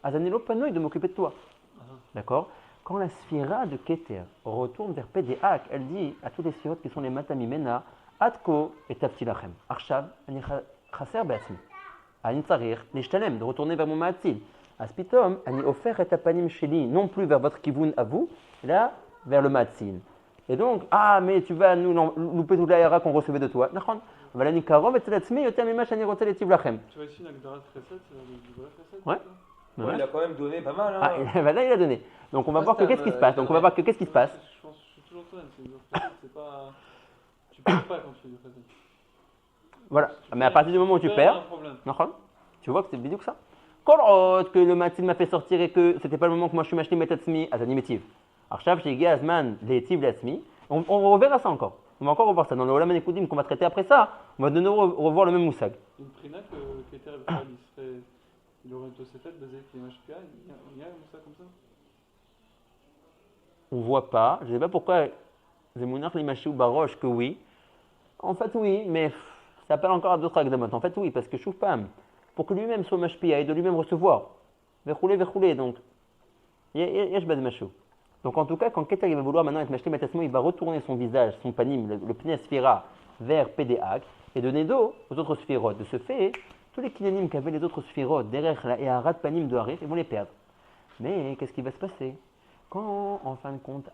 [SPEAKER 1] Azanilo Panoï de m'occuper de toi. D'accord? Quand la sphira de Keter retourne vers PDAC, elle dit à tous les sphirotes qui sont les Matamimena, Atko et Taftilachem. Arshav, Ani Chaser Beatzmi. Ani Tsarir, Nishtalem, de retourner vers mon Maatzil. Aspitom, Ani Ofer et Apanim Sheli, non plus vers votre Kivun à vous, là, vers le Maatzil. Et donc, mais tu vas nous louper toute la yara qu'on recevait de toi. Nachon. Valani Karov et Tzelatzmi, Yotem Mimash Ani Rotel et Tivlachem.
[SPEAKER 2] Tu vois ici une Agdarat Chesed, c'est du vrai Chesed?
[SPEAKER 1] Ouais.
[SPEAKER 3] Ouais, il a quand même donné pas mal. Hein.
[SPEAKER 1] Là, il a donné. Donc, on va voir que qu'est-ce qui se passe.
[SPEAKER 2] Je suis toujours toi, c'est du Chesed, c'est pas. Tu perds pas quand tu fais du Chesed.
[SPEAKER 1] Voilà. Mais à partir du moment où tu perds, tu vois que c'est bidou que ça. Quand que le matin m'a fait sortir et que c'était pas le moment que moi je suis machli metatzmi, azani metiv. Archav chez Gazman, les tiv l'atzmi. On reverra ça encore. On va encore revoir ça dans le Olam Nekudim qu'on va traiter après ça. On va de nouveau revoir le même moussag.
[SPEAKER 2] Une prina que Keter il aurait une Tosefet basée avec les Mashpia, il y a ça comme ça?
[SPEAKER 1] On voit pas. Je ne sais pas pourquoi Zemunach Limashi ou Baroche que oui. En fait, oui, mais ça appelle encore à d'autres agdamot. En fait, oui, parce que Choufpam, pour que lui-même soit Mashpia et de lui-même recevoir, verroulé, donc, il y a Mashou. Donc, en tout cas, quand Keter va vouloir maintenant être Mashli Matasmo, il va retourner son visage, son panim, le Pnei Sphira, vers PDAC et donner dos aux autres sphirotes. De ce fait, tous les kinanim qu'avaient les autres sphirotes, derrière la Eharat Panim de Harir, ils vont les perdre. Mais qu'est-ce qui va se passer? Quand, en fin de compte,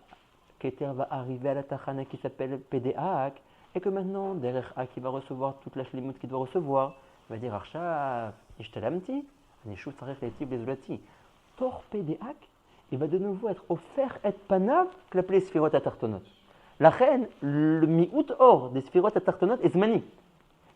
[SPEAKER 1] Keter va arriver à la Tachana qui s'appelle PDAK, et que maintenant, derrière A qui va recevoir toute la shlimut qu'il doit recevoir, il va dire Arshav, Ishtalamti, Anishu Tsarech Letiv Lezulati. Tor PDAK, il va de nouveau être offert et panav, l'appelé Sfirot Atartonot. La reine, le mi'ut or des Sfirot Atartonot est Zmani.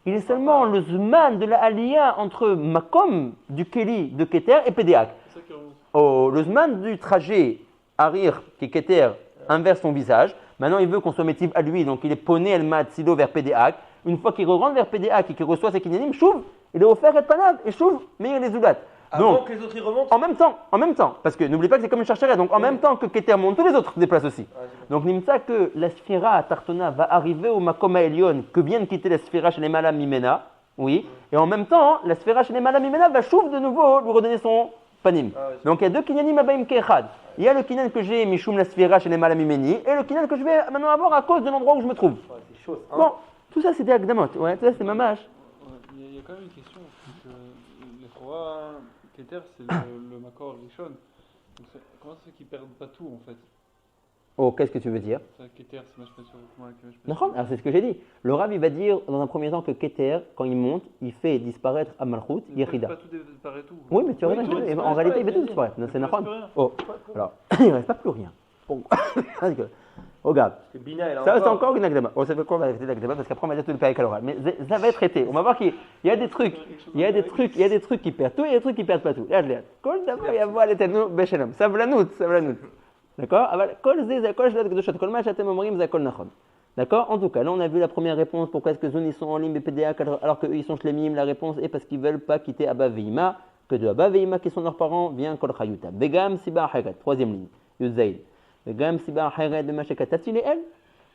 [SPEAKER 1] Il est seulement le Zman de la Aliyah entre Makom du Keli de Keter et PDAK.
[SPEAKER 2] C'est ça qui remonte.
[SPEAKER 1] Oh, le Zman du trajet Arir qui Keter inverse son visage. Maintenant, il veut qu'on soit métif à lui, donc il est poné El Matsilo vers PDAK. Une fois qu'il rentre vers PDAK et qu'il reçoit ses kinyanim, chouv, il est offert et panav, et chouv, meilleur les zoulat.
[SPEAKER 3] Avant
[SPEAKER 1] Donc,
[SPEAKER 3] que les autres y remontent.
[SPEAKER 1] en même temps, parce que n'oubliez pas que c'est comme une charcheret, donc en même temps que Keter monte, tous les autres se déplacent aussi. Donc Nimsa que la sphira Tartona va arriver au Makom Elion que vient de quitter la sphira chez les Malam Mimena, oui, et en même temps, la sphira chez les Malam Mimena va chouf de nouveau lui redonner son panim. Donc il y a deux kinyanim abaim kechad. Il y a le kinyan que j'ai Mishum la sphira chez les Malam Mimeni, et le kinyan que je vais maintenant avoir à cause de l'endroit où je me trouve.
[SPEAKER 3] C'est chaud. Hein.
[SPEAKER 1] Bon, tout ça c'était Akdamot, ouais, tout ça c'est mamash.
[SPEAKER 2] Il y a quand même une question. C'est que les Torah, Keter, c'est le Makor Rishon. Donc comment ça se fait qu'ils perdent pas tout en fait?
[SPEAKER 1] Oh, qu'est-ce que tu veux dire?
[SPEAKER 2] Keter, c'est Mashpeh sur Rukma,
[SPEAKER 1] Non, alors c'est ce que j'ai dit. Le Rav il va dire dans un premier temps que Keter, quand il monte, il fait disparaître à Malchut, Yechida.
[SPEAKER 2] Pas tout disparaît tout.
[SPEAKER 1] Oui, mais tu as
[SPEAKER 3] Oui,
[SPEAKER 1] raison.
[SPEAKER 3] tout disparaît,
[SPEAKER 1] En réalité, il va tout
[SPEAKER 3] vas-y.
[SPEAKER 1] disparaître. Non, c'est
[SPEAKER 2] Il
[SPEAKER 1] Nahon.
[SPEAKER 2] reste rien.
[SPEAKER 1] Oh, alors, il ne reste pas plus rien. Bon. Regarde,
[SPEAKER 3] Parce que Bina, elle a
[SPEAKER 1] ça c'est encore une agdama. On sait pas quoi on va arrêter l'agdama parce qu'après on va dire tout le pays à l'oral. Mais ça va être traité. On va voir qu'il y a des trucs, il y a des trucs qui perdent tout et il y a des trucs qui perdent pas tout. Regarde, regarde. Kol d'abord, il y a voir les ténors, Beshalom. Savlanout. D'accord? Kol zé, kol shlat kedoshot, kol ma shatem omrim, zakol nachon. D'accord? En tout cas, là on a vu la première réponse. Pourquoi est-ce que Zon ils sont en ligne PDA alors qu'eux ils sont shlemim? La réponse est parce qu'ils veulent pas quitter Abba Veima, que de Abba Veima qui sont leurs parents vient Kol Chayuta. Begam Siba Hagat, troisième ligne. Yuzaïd. וגם סיבה אחרת במה שכתבתי לאל,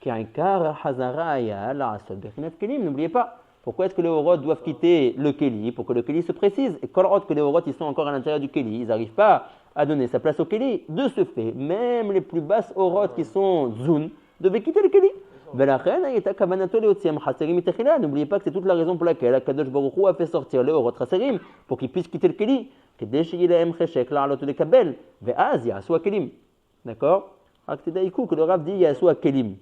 [SPEAKER 1] כי העיקר החזרה היה לעשות בחינת כלים, n'oubliez pas. Pourquoi est-ce que les Horot doivent quitter le Kéli? Pour que le Kéli se précise. Et quand que les Horot ils sont encore à l'intérieur du Kéli, ils n'arrivent pas à donner sa place au Kéli. De ce fait, même les plus basses Horot qui sont Zun devaient quitter le Kéli. N'oubliez pas que c'est toute la raison pour laquelle Akadosh Baruch Hu a fait sortir les Horot Chaserim pour qu'ils puissent quitter le Kéli. כדי שיהיה להם חשק לעלות ולקבל, ואז יעשו הכלים. D'accord? Que le Rav dit Yassou Kelim.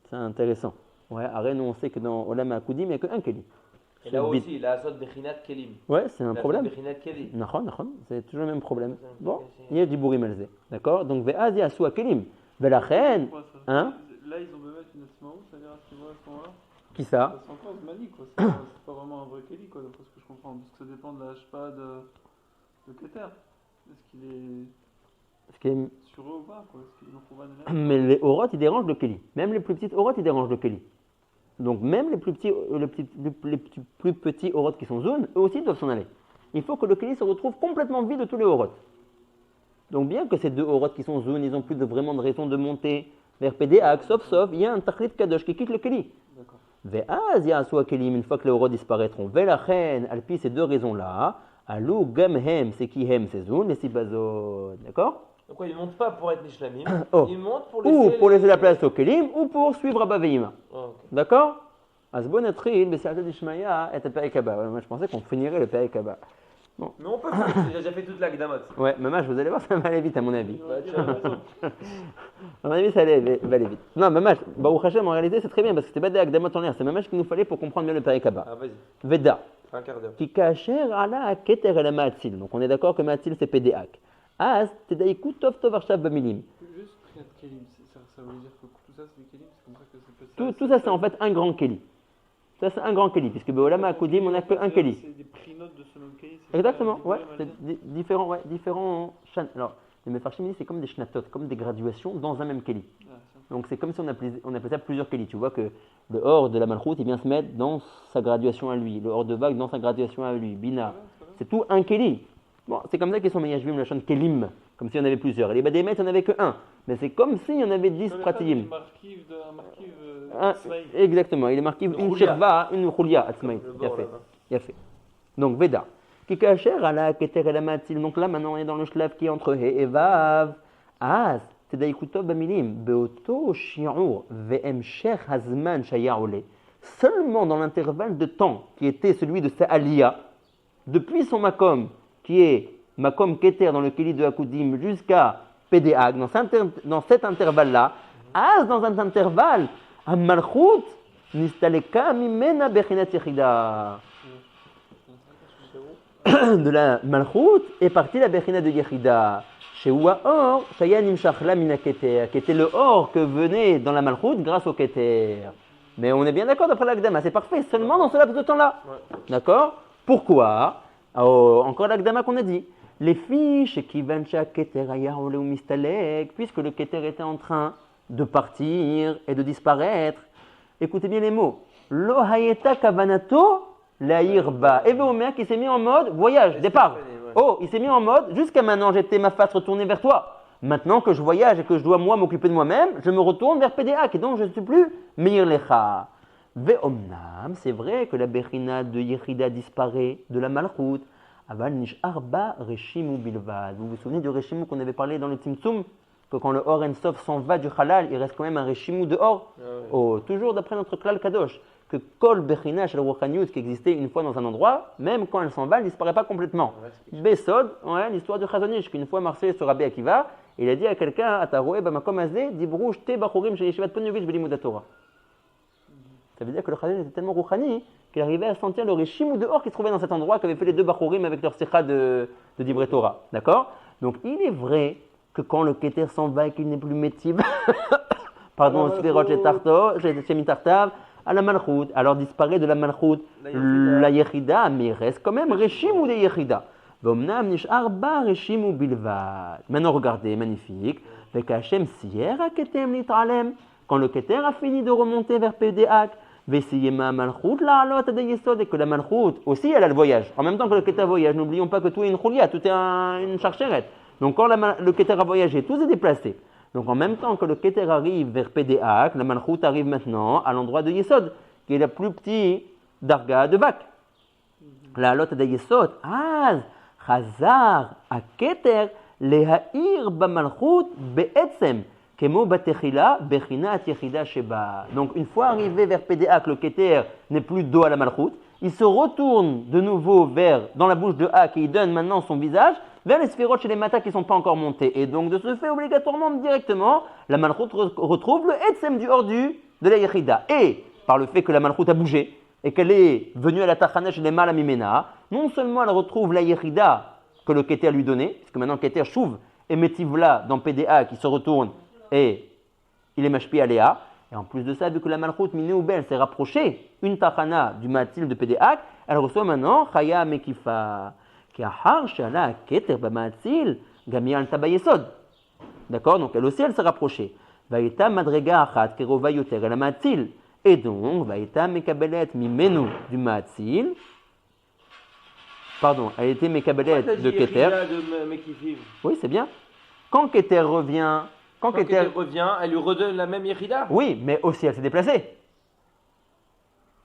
[SPEAKER 1] C'est intéressant. Ouais, après, nous on sait que dans Olam HaKudim, il n'y a qu'un Kelim.
[SPEAKER 3] Et là aussi, la Asot Bechinat Kelim.
[SPEAKER 1] Ouais, c'est un problème.
[SPEAKER 3] Bechinat Kelim.
[SPEAKER 1] C'est toujours le même problème. Bon, il y a du Bourim Elze. D'accord? Donc, Ve'az Yassou Kelim. Ve'lachen. Hein?
[SPEAKER 2] Là, ils ont besoin mettre une Asmaou, c'est-à-dire à ce moment-là.
[SPEAKER 1] Qui ça?
[SPEAKER 2] C'est encore Zmani, quoi. C'est pas vraiment un vrai Kéli, quoi, d'après ce que je comprends. Parce que ça dépend de la Hashpa de Keter. Est-ce qu'il est. Sur eux ou pas, quoi. Est-ce qu'ils en trouvent un?
[SPEAKER 1] Mais les Horot, ils dérangent le Kéli. Même les plus petites Horot, ils dérangent le Kéli. Donc même les plus petits Horot qui sont zones, eux aussi doivent s'en aller. Il faut que le Kéli se retrouve complètement vide de tous les Horot. Donc bien que ces deux Horot qui sont zones, ils n'ont plus vraiment de raison de monter vers PDAK, sauf, il y a un Tachlit Kadosh qui quitte le Kéli.
[SPEAKER 2] D'accord.
[SPEAKER 1] Ve'az ya'asu Kelim, une fois que les Horot disparaîtront. Ve'lachen, alpi ces deux raisons-là, alou gamhem, c'est qui hem, c'est zones, les sibazot. D'accord?
[SPEAKER 3] Donc quoi, ils ne montent pas pour être Nishlamim,
[SPEAKER 1] Oh.
[SPEAKER 3] ils montent pour
[SPEAKER 1] Ou pour laisser la place au Kelim, ou pour suivre Abba Veima.
[SPEAKER 3] Oh, okay.
[SPEAKER 1] D'accord? Asbon Atril, Bessiata Dishmaya, et Perek Abba. Moi je pensais qu'on finirait le Perek Abba.
[SPEAKER 3] Mais on peut faire, j'ai déjà fait toute la Gdamot.
[SPEAKER 1] Ouais, maman, vous allez voir, ça va aller vite à mon avis.
[SPEAKER 3] Bah, tu as raison.
[SPEAKER 1] À mon avis, ça va aller vite. Non, maman, Baruch Hashem, en réalité, c'est très bien parce que c'était pas des Akdamot en l'air. C'est maman qu'il nous fallait pour comprendre mieux le Perek Abba.
[SPEAKER 3] Ah, vas-y,
[SPEAKER 1] Veda.
[SPEAKER 3] un quart d'heure.
[SPEAKER 1] Qui kacher ala keter el ma'atzil. Donc on est d'accord que ma'atzil c'est PDAK. As tedaiku tov tov arshav bamilim.
[SPEAKER 2] Juste Priat Kelim, ça veut dire que tout ça c'est des Kelim, c'est comme ça que c'est passé.
[SPEAKER 1] Tout ça c'est en fait un grand Keli. Ça c'est un grand Keli, puisque Be'olam HaKudim on n'a qu'un Keli.
[SPEAKER 2] C'est des prinotes de ce même Keli.
[SPEAKER 1] Exactement, ouais, c'est différents chan. Alors, les Mefarshim c'est comme des shnatot, comme des graduations dans un même Keli. Donc c'est comme si on appelait ça plusieurs Keli. Tu vois que le Hor de la Malchut, il vient se mettre dans sa graduation à lui, le Hor de Vague dans sa graduation à lui, Bina. C'est tout un Keli. Bon, c'est comme ça qu'ils sont Meyashvim, la chaîne Kelim, comme s'il y en avait plusieurs. Et les Badémet, il n'y en avait que un. Mais c'est comme s'il y en avait 10 Pratim. Exactement, il est marqué une Shirva, une Khulia, Atzmaït. Il a fait. Donc, Veda. Kikacher ala keter el amatzil. Donc là, maintenant, on est dans le shlav qui est entre He et Vav. Az, tedaikutov bamilim. Beoto shi'ur ve'emshech hazman shaya'ole. Seulement dans l'intervalle de temps qui était celui de sa Aliyah, depuis son Makom, qui est Makom Keter dans le Kéli de Hakudim, jusqu'à PDA, dans cet intervalle-là, dans un intervalle, un malchut, nistaleka mimena bechinat yechida. De la malchut est partie la bechina de yechida. Chez Or, Shaya Nimshachla Mina Keter, qui était le or que venait dans la malchut grâce au Keter. Mais on est bien d'accord d'après l'Agdama, c'est parfait, seulement dans ce laps de temps-là. Ouais. D'accord? Pourquoi? Encore l'Agdama qu'on a dit. Les fiches qui vancha Keter Ayahole ou Mistalek, puisque le Keter était en train de partir et de disparaître. Écoutez bien les mots. Lo Hayeta Kavanato Laïrba. Et Omer qui s'est mis en mode voyage, départ. Oh, il s'est mis en mode, jusqu'à maintenant j'étais ma face retournée vers toi. Maintenant que je voyage et que je dois moi m'occuper de moi-même, je me retourne vers PDA, et donc je ne suis plus Meir Lecha. Ve'omnam, c'est vrai que la Bechina de Yechida disparaît de la Malchut. Aval nish arba reshimu bilvad. Vous vous souvenez du reshimu qu'on avait parlé dans le Tzimtzum? Que quand le Or Ensof s'en va du halal, il reste quand même un reshimu dehors. Ah ouais. Oh, toujours d'après notre klal kadosh. Que Kol Bechina Shel Rochaniut qui existait une fois dans un endroit, même quand elle s'en va, elle ne disparaît pas complètement. Besod, ouais, l'histoire de Chazonish, qu'une fois Marseille sur Rabbi Akiva, il a dit à quelqu'un, Ataroé, Bamakom Azé, Dibrouj, Te Bachurim, Shel Yeshivat Ponovitch, Belimud Torah. Ça veut dire que le Chazonish était tellement rouchani qu'il arrivait à sentir le rishim ou dehors qui se trouvait dans cet endroit qu'avaient fait les deux Bachurim avec leur Sikha de Divrei Torah. D'accord? Donc il est vrai que quand le Keter s'en va et qu'il n'est plus métib, pardon, Sfirot chez Mitartav, à la Malchut, alors disparaît de la Malchut la Yechida, mais il reste quand même Reshim ou des Yechida. Vomnam nishar ba Reshim ou bilvad. Maintenant regardez, magnifique. Avec Hachem sier ketem litralem. Quand le Keter a fini de remonter vers PDA, Vesiyema Malchut la alot de Yesod, et que la Malchut aussi elle a le voyage. En même temps que le Keter voyage, n'oublions pas que tout est une choulia, tout est une charchérette. Donc quand le Keter a voyagé, tout s'est déplacé. Donc en même temps que le Keter arrive vers PDA, la Malchut arrive maintenant à l'endroit de Yesod, qui est la plus petite darga de Vak. La halot de Yesod, Az, Chazar, a Keter, lehair ba Malchut be'etzem, kemo batechila, bechinat yechida sheba. Donc une fois arrivé vers PDA, le Keter n'est plus dos à la Malchut, il se retourne de nouveau dans la bouche de Hak et il donne maintenant son visage vers les sphérotes chez les matas qui ne sont pas encore montés. Et donc, de ce fait, obligatoirement, directement, la Malchut retrouve le Etzem du Ordu de la Yechida. Et, par le fait que la Malchut a bougé et qu'elle est venue à la Tachana chez les Malamimena, non seulement elle retrouve la Yechida que le Keter lui donnait, puisque maintenant Keter chouve et Metivla dans PDA qui se retourne et il est Mashpi Aléa. Et en plus de ça, vu que la Malchut Minéoubel s'est rapprochée, une Tachana du Matil de PDA, elle reçoit maintenant Chaya Mekifa. D'accord? Donc elle aussi elle s'est rapprochée. Vaïta madrega achat kerova yoter el matil. Et donc vaïta mekabelet mimenu du matil. Pardon, elle était mekabelet de Keter. Oui, c'est bien. Quand Keter revient,
[SPEAKER 3] elle lui redonne la même Yechida.
[SPEAKER 1] Oui, mais aussi elle s'est déplacée.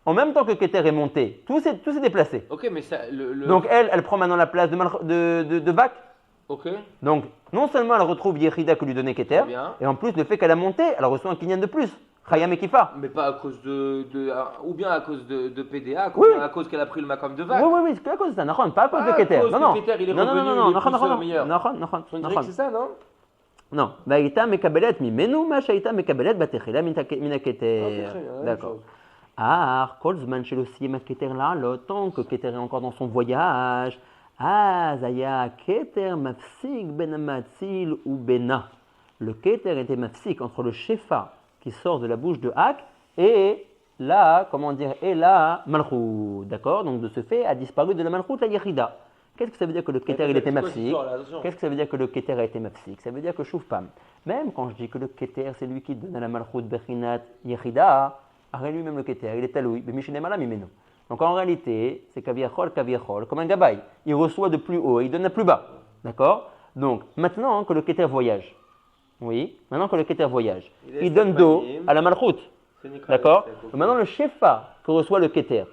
[SPEAKER 1] En même temps que Keter est monté, tout s'est déplacé.
[SPEAKER 3] Ok, mais ça,
[SPEAKER 1] Donc elle prend maintenant la place de Vak.
[SPEAKER 3] Ok.
[SPEAKER 1] Donc non seulement elle retrouve Yechida que lui donnait Keter, et en plus le fait qu'elle a monté, elle reçoit un kinyan de plus. Chayam et Kifa.
[SPEAKER 3] Mais pas à cause ou bien à cause de PDA, ou bien à cause qu'elle a pris le Makam de Vak.
[SPEAKER 1] Oui, c'est à cause de ça, pas à cause de Keter. Non,
[SPEAKER 3] Keter, il est revenu, meilleur.
[SPEAKER 1] On
[SPEAKER 3] dirait que c'est ça, non?
[SPEAKER 1] Non. Vaïta mekabelet mimenu ma shaita mekabelet batechila mina Keter. D'accord. Ah, Kolzman chez le Siyema Keter là, le temps que Keter est encore dans son voyage. Ah, Zaya Keter mafsik ben matzil ou bena. Le Keter était mafsik entre le Shefa qui sort de la bouche de Hak et la Malchut. D'accord? Donc de ce fait a disparu de la Malchut la Yechida. Qu'est-ce que ça veut dire que le Keter il était mafsik? Qu'est-ce que ça veut dire que le Keter a été mafsik? Ça veut dire que Choufpam. Même quand je dis que le Keter c'est lui qui donne à la Malchut Bechinat Yechida, lui-même le Keter, il est taloui, donc en réalité, c'est kaviachol, comme un gabaï. Il reçoit de plus haut et il donne à plus bas. D'accord? Donc, maintenant que le Keter voyage, il donne dos à la Malchut. D'accord? Maintenant, le Shefa que reçoit le Keter,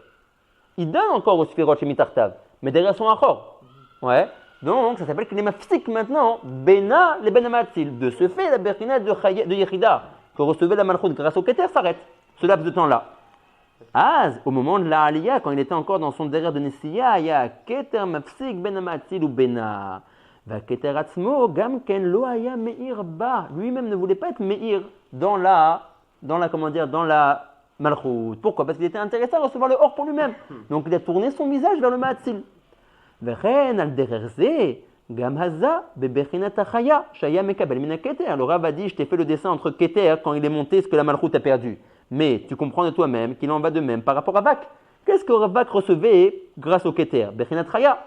[SPEAKER 1] il donne encore au Sphirot chez Mitartav, mais derrière son Achor. Ouais. Donc, ça s'appelle qu'il est mafsik maintenant, Bena le Benamatzil. De ce fait, la Berkina de Yechida que recevait la Malchut grâce au Keter s'arrête. Ce laps de temps-là. Au moment de la Aliyah, quand il était encore dans son derrière de Nessiya, il y a Keter Mafsik Ben Amatzil ou Bena. Keter atzmo, gam ken lo haya meir ba. Lui-même ne voulait pas être meir dans la malchut. Pourquoi? Parce qu'il était intéressé à recevoir le or pour lui-même. Donc il a tourné son visage vers le ma'atzil. Vechen al dererze, gam haza bebechinat achaya, shaya mekabel mina keter. Le Rav a dit, je t'ai fait le dessin entre keter quand il est monté, ce que la malchut a perdu. Mais tu comprends de toi-même qu'il en va de même par rapport à Vak. Qu'est-ce que Vak recevait grâce au keter? Bechinat chaya.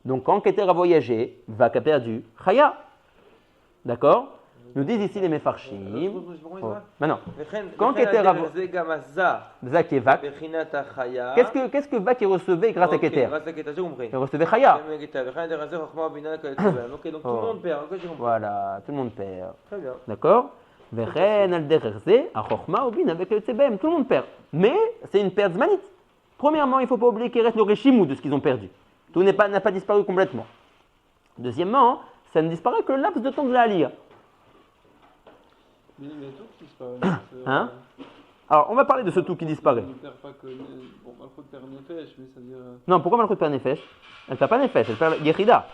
[SPEAKER 1] Donc quand keter a voyagé, Vak a perdu chaya. D'accord? Nous disent ici les Mefarshim. Oh. Maintenant, quand Keter a Zak et Vak, qu'est-ce que Vak recevait grâce à Keter? Il recevait Chaya. Voilà, tout le monde perd.
[SPEAKER 3] Très bien.
[SPEAKER 1] D'accord? Tout le monde perd. Mais c'est une perte zmanite. Premièrement, il ne faut pas oublier qu'il reste le réchimou de ce qu'ils ont perdu. Tout n'a pas disparu complètement. Deuxièmement, ça ne disparaît que le laps de temps de la Aliyah.
[SPEAKER 2] Mais tout qui disparaît.
[SPEAKER 1] Hein? Alors, on va parler de ce tout qui disparaît.
[SPEAKER 2] Ne perd pas que. Bon, Malchut perd Nefesh, mais ça veut dire.
[SPEAKER 1] Non, pourquoi Malchut perd Nefesh? Elle ne perd pas Nefesh, elle perd Yechida.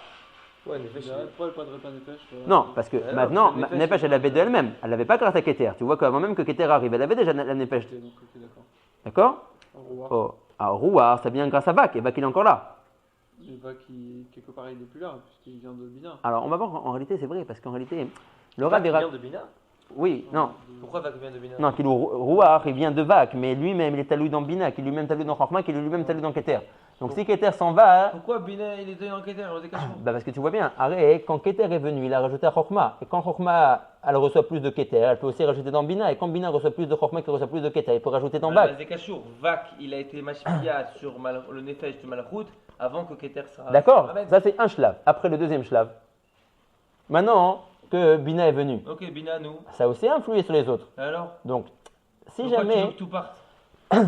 [SPEAKER 3] Ouais, Nefesh.
[SPEAKER 2] Pourquoi elle ne perdrait pas Nefesh?
[SPEAKER 1] Non, parce que maintenant, Nefesh, elle l'avait de elle-même. Elle ne l'avait pas grâce à Keter. Tu vois qu'avant même que Keter arrive, elle avait déjà la Nefesh.
[SPEAKER 2] Ok, donc, ok,
[SPEAKER 1] d'accord.
[SPEAKER 2] Rouar.
[SPEAKER 1] Oh. Alors, Rouar, ça vient grâce à Vak, et Vak il est encore là.
[SPEAKER 2] Et Vak, quelque part, il n'est plus là, puisqu'il vient de Bina.
[SPEAKER 1] Alors, on va voir, en réalité, c'est vrai, parce qu'en réalité, le
[SPEAKER 3] Vak
[SPEAKER 1] Rav
[SPEAKER 3] vient de Bina?
[SPEAKER 1] Oui, non.
[SPEAKER 3] Pourquoi Vak vient de Bina?
[SPEAKER 1] Non, Rouar, il vient de Vak, mais lui-même, il est talou dans Bina, qui lui-même talou dans Chorma, qui lui-même talou dans Keter. Donc, si Keter s'en va.
[SPEAKER 3] Pourquoi Bina, il était dans Keter?
[SPEAKER 1] Parce que tu vois bien, arrête, quand Keter est venu, il a rajouté à Chorma. Et quand Chorma, elle reçoit plus de Keter, elle peut aussi rajouter dans Bina. Et quand Bina reçoit plus de Chorma, qui reçoit plus de Keter, il peut rajouter dans Vak.
[SPEAKER 3] Vak, il a été mashpia sur le Nefesh de Malchut avant que Keter sera.
[SPEAKER 1] D'accord, ça c'est un shlav. Après le deuxième shlav. Maintenant que Bina est venu.
[SPEAKER 3] Ok, Bina, nous.
[SPEAKER 1] Ça a aussi influé sur les autres.
[SPEAKER 3] Alors?
[SPEAKER 1] Donc, si
[SPEAKER 3] pourquoi tu veux
[SPEAKER 1] jamais.
[SPEAKER 3] que tout parte?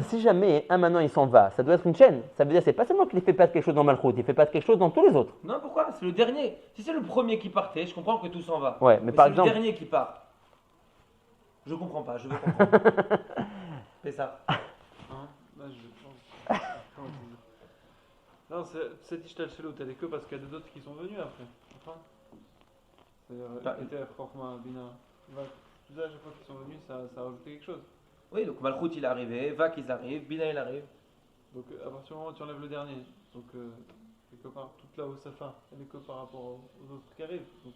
[SPEAKER 1] Si jamais un maintenant il s'en va, ça doit être une chaîne. Ça veut dire c'est pas seulement qu'il ne fait pas quelque chose dans Malchut, il fait pas quelque chose dans tous les autres.
[SPEAKER 3] Non, pourquoi? C'est le dernier. Si c'est le premier qui partait, je comprends que tout s'en va.
[SPEAKER 1] Ouais, mais par exemple.
[SPEAKER 3] C'est le dernier qui part. Je comprends pas, je veux comprendre. Fais ça.
[SPEAKER 2] Hein? Là, je pense. Non, cette Ishtal Shelo, t'as que parce qu'il y a d'autres qui sont venus après. Enfin, c'est-à-dire, Keter, Chorma, Bina, Vak. Tout ça, à chaque fois qu'ils sont venus, ça a rajouté quelque chose.
[SPEAKER 3] Oui, donc Malchut il est arrivé, Vak il arrive, Bina il arrive.
[SPEAKER 2] Donc à partir du moment où tu enlèves le dernier, donc quelque part toute la Osafa, elle est que par rapport aux autres qui arrivent. Donc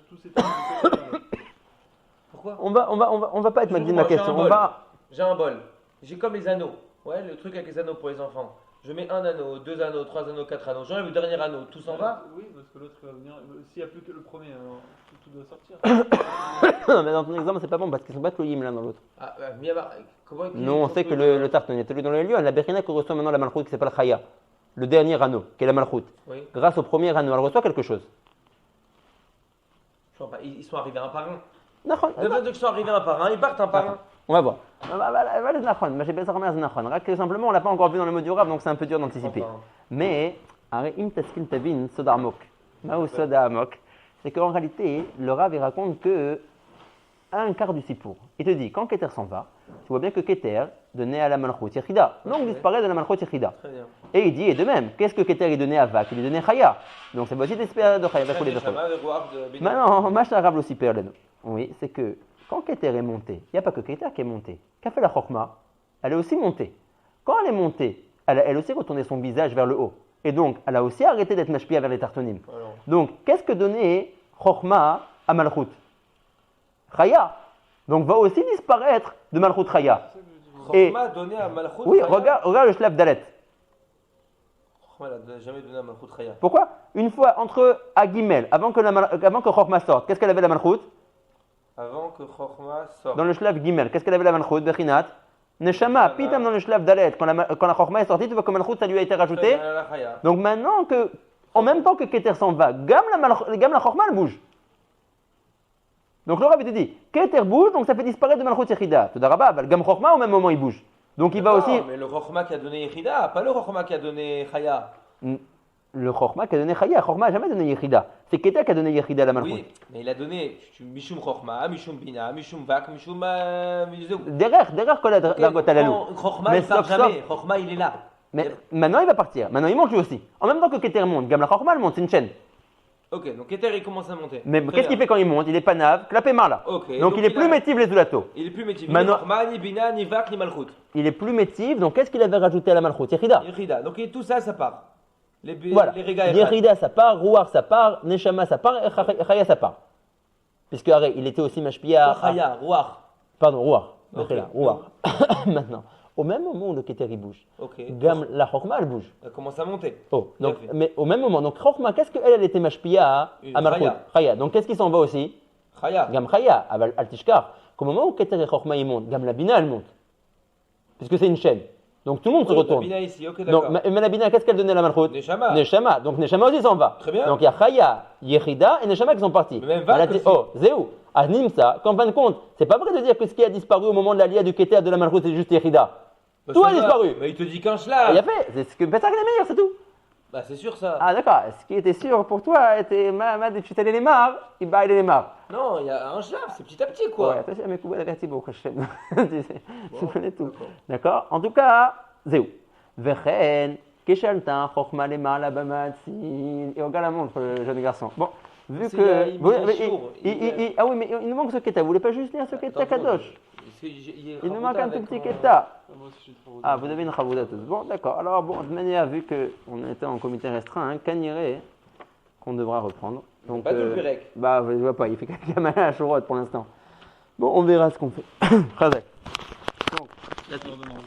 [SPEAKER 2] tout s'est terminé.
[SPEAKER 3] Pourquoi?
[SPEAKER 1] On va pas être magnifique ma question.
[SPEAKER 3] J'ai un bol. J'ai comme les anneaux. Ouais, le truc avec les anneaux pour les enfants. Je mets un anneau, deux anneaux, trois anneaux, quatre anneaux. J'enlève le dernier anneau, tout s'en va?
[SPEAKER 2] Oui, parce que l'autre va venir. S'il n'y a plus que le premier, alors tout doit sortir.
[SPEAKER 1] Non, mais dans ton exemple, c'est pas bon parce qu'ils sont pas cloyim l'un dans l'autre.
[SPEAKER 3] Ah, Miyama, comment
[SPEAKER 1] Nous, on sait que le tarton est celui dans le lieu. La Bechina qui reçoit maintenant la Malchut qui s'appelle Chaya, le dernier anneau, qui est la Malchut.
[SPEAKER 3] Oui.
[SPEAKER 1] Grâce au premier anneau, elle reçoit quelque chose.
[SPEAKER 3] Je vois pas, ils sont arrivés un par un.
[SPEAKER 1] Nachon.
[SPEAKER 3] Le fait qu'ils sont arrivés un par un, ils partent un par un.
[SPEAKER 1] On va voir. Simplement, on l'a pas encore vu dans le mot du Rav, donc c'est un peu dur d'anticiper.
[SPEAKER 3] Enfin.
[SPEAKER 1] Mais, c'est qu'en réalité, le Rav il raconte que un quart du Sipour. Il te dit, quand Keter s'en va, tu vois bien que Keter donnait à la Malchut Yechida, donc disparaît de la Malchut Yechida.
[SPEAKER 3] Très bien.
[SPEAKER 1] Et il dit, et de même, qu'est-ce que Keter il donnait à Vak? Il lui donnait Chaya. Donc c'est aussi d'espérer de Chaya. Maintenant, Machna Rav aussi perd. Oui, c'est que quand Keter est monté, il n'y a pas que Keter qui est monté. Qu'a fait la Chokma? Elle est aussi montée. Quand elle est montée, elle aussi retourné son visage vers le haut. Et donc, elle a aussi arrêté d'être mashpia vers les tartonim.
[SPEAKER 3] Alors.
[SPEAKER 1] Donc, qu'est-ce que donnait Chokma à Malchut? Chaya. Donc, va aussi disparaître de Malchut Chaya.
[SPEAKER 3] Chokma a donné à Malchut.
[SPEAKER 1] Oui, regarde le Shlaf Dalet.
[SPEAKER 3] Chokma n'a jamais donné à Malchut Chaya.
[SPEAKER 1] Pourquoi? Une fois entre Agimel, avant que Chokma sorte, qu'est-ce qu'elle avait la Malchut?
[SPEAKER 3] Avant que Chokma sorte.
[SPEAKER 1] Dans le Shlaf Gimel, qu'est-ce qu'elle avait la Malchut? Bechinat Neshama, pitam dans le Shlaf Dalet. Quand la Chokma est sortie, tu vois que Malchut, ça lui a été rajouté. Donc maintenant que, en même temps que Keter s'en va, Gam la Chokma, elle bouge. Donc le Rav te dit, Keter bouge, donc ça fait disparaître de Malchut Yechida. Tout d'araba, Gam Chokma, au même moment, il bouge. Donc il va aussi.
[SPEAKER 3] Mais le Chokma qui a donné Yechida, pas le Chokma qui a donné Chaya.
[SPEAKER 1] Le Chokma qui a donné Chaya, Chokma n'a jamais donné Yechida. C'est Keter qui a donné Yechida à la Malchut.
[SPEAKER 3] Oui, mais il a donné Mishum Chokma, Mishum Bina, Mishum Vak, Mishum.
[SPEAKER 1] Derrière Kol Dargot Alalou.
[SPEAKER 3] Chokma, il part jamais. Chokma, il est là.
[SPEAKER 1] Mais maintenant il va partir. Maintenant il monte lui aussi. En même temps que Keter monte, Gam la Chokma, elle monte, c'est une chaîne.
[SPEAKER 3] Ok, donc Keter il commence à monter.
[SPEAKER 1] Mais
[SPEAKER 3] Très
[SPEAKER 1] qu'est-ce qu'il
[SPEAKER 3] bien.
[SPEAKER 1] fait quand il monte? Il est panav, klapé marla.
[SPEAKER 3] Ok.
[SPEAKER 1] Donc il est plus métif les zulato.
[SPEAKER 3] Il est plus métif. Ni
[SPEAKER 1] Maintenant-
[SPEAKER 3] Chorma, ni Bina, ni Vak, ni Malchut.
[SPEAKER 1] Il est plus métif, donc qu'est-ce qu'il avait rajouté à la malchut? Yechida.
[SPEAKER 3] Yerida. Donc tout ça, ça part.
[SPEAKER 1] Voilà.
[SPEAKER 3] Les Rega
[SPEAKER 1] Yerida ça part, Ruach ça part, Neshama ça part, et Chaya ça part. Puisque arrête, il était aussi mashpia.
[SPEAKER 3] Chaya, Ruach.
[SPEAKER 1] Pardon, Ruach.
[SPEAKER 3] Ok.
[SPEAKER 1] Ruach. Maintenant, au même moment où le Keter il bouge,
[SPEAKER 3] Ok.
[SPEAKER 1] Gam la Chokma elle bouge.
[SPEAKER 3] Elle commence à monter.
[SPEAKER 1] Oh, donc,
[SPEAKER 3] Bien fait.
[SPEAKER 1] mais au même moment, donc Chokma, qu'est-ce qu'elle elle était mashpia à malchut?
[SPEAKER 3] Chaya.
[SPEAKER 1] Chaya. Donc qu'est-ce qui s'en va aussi?
[SPEAKER 3] Chaya.
[SPEAKER 1] Gam Chaya, al Tishkar. Qu'au moment où Keter et Chokma ils montent, Gam la Bina elle monte. Puisque c'est une chaîne. Donc tout le monde se
[SPEAKER 3] Oui,
[SPEAKER 1] retourne.
[SPEAKER 3] Bina ici, ok,
[SPEAKER 1] Donc,
[SPEAKER 3] d'accord.
[SPEAKER 1] mais la Bina, qu'est-ce qu'elle donnait à la Malchut?
[SPEAKER 3] Neshama.
[SPEAKER 1] Neshama. Donc Neshama aussi s'en va.
[SPEAKER 3] Très bien.
[SPEAKER 1] Donc il y a Chaya, Yechida et Neshama qui sont partis.
[SPEAKER 3] Mais même Vak
[SPEAKER 1] Elle a dit,
[SPEAKER 3] aussi.
[SPEAKER 1] oh, Zéou, à Nimsa, qu'en fin de compte, c'est pas vrai de dire que ce qui a disparu au moment de l'Alia du Keter de la Malchut, c'est juste Yechida.
[SPEAKER 3] Bah,
[SPEAKER 1] Tout
[SPEAKER 3] ça
[SPEAKER 1] a
[SPEAKER 3] va.
[SPEAKER 1] disparu.
[SPEAKER 3] Mais il te dit qu'un
[SPEAKER 1] Il a
[SPEAKER 3] shlar.
[SPEAKER 1] fait, c'est ce que Pesach est meilleur, c'est tout.
[SPEAKER 3] Bah c'est sûr ça.
[SPEAKER 1] Ah d'accord, ce qui était sûr pour toi était tu t'allais les marres, il baille les marres.
[SPEAKER 3] Non, il y a un shlar, c'est petit à petit quoi.
[SPEAKER 1] Ouais, attention à mes coups de Gatsibo, Hachem. Tu connais tout.
[SPEAKER 3] d'accord.
[SPEAKER 1] D'accord. En tout cas, Zéou. Vechen, Keshalta, Chochma Lemala Bamatzin. Et regarde la montre, le jeune garçon. Bon, vu
[SPEAKER 3] C'est
[SPEAKER 1] que.
[SPEAKER 3] là, il
[SPEAKER 1] vous-
[SPEAKER 3] met à jour,
[SPEAKER 1] ah oui, mais il nous manque ce Keta. Vous voulez pas juste lire ce Keta Kadosh? Il nous manque un tout petit Keta.
[SPEAKER 2] Ah, moi aussi, je suis trop.
[SPEAKER 1] Ah, vous avez une Chavouda tous. Bon, d'accord. Alors, bon, de manière, vu qu'on était en comité restreint, Kaniré, qu'on devra reprendre. Donc,
[SPEAKER 3] Pas tout le Pérec.
[SPEAKER 1] bah, je vois pas, il fait quelqu'un mal à la chourotte pour l'instant. Bon, on verra ce qu'on fait. Chazak.
[SPEAKER 2] Attends, demande.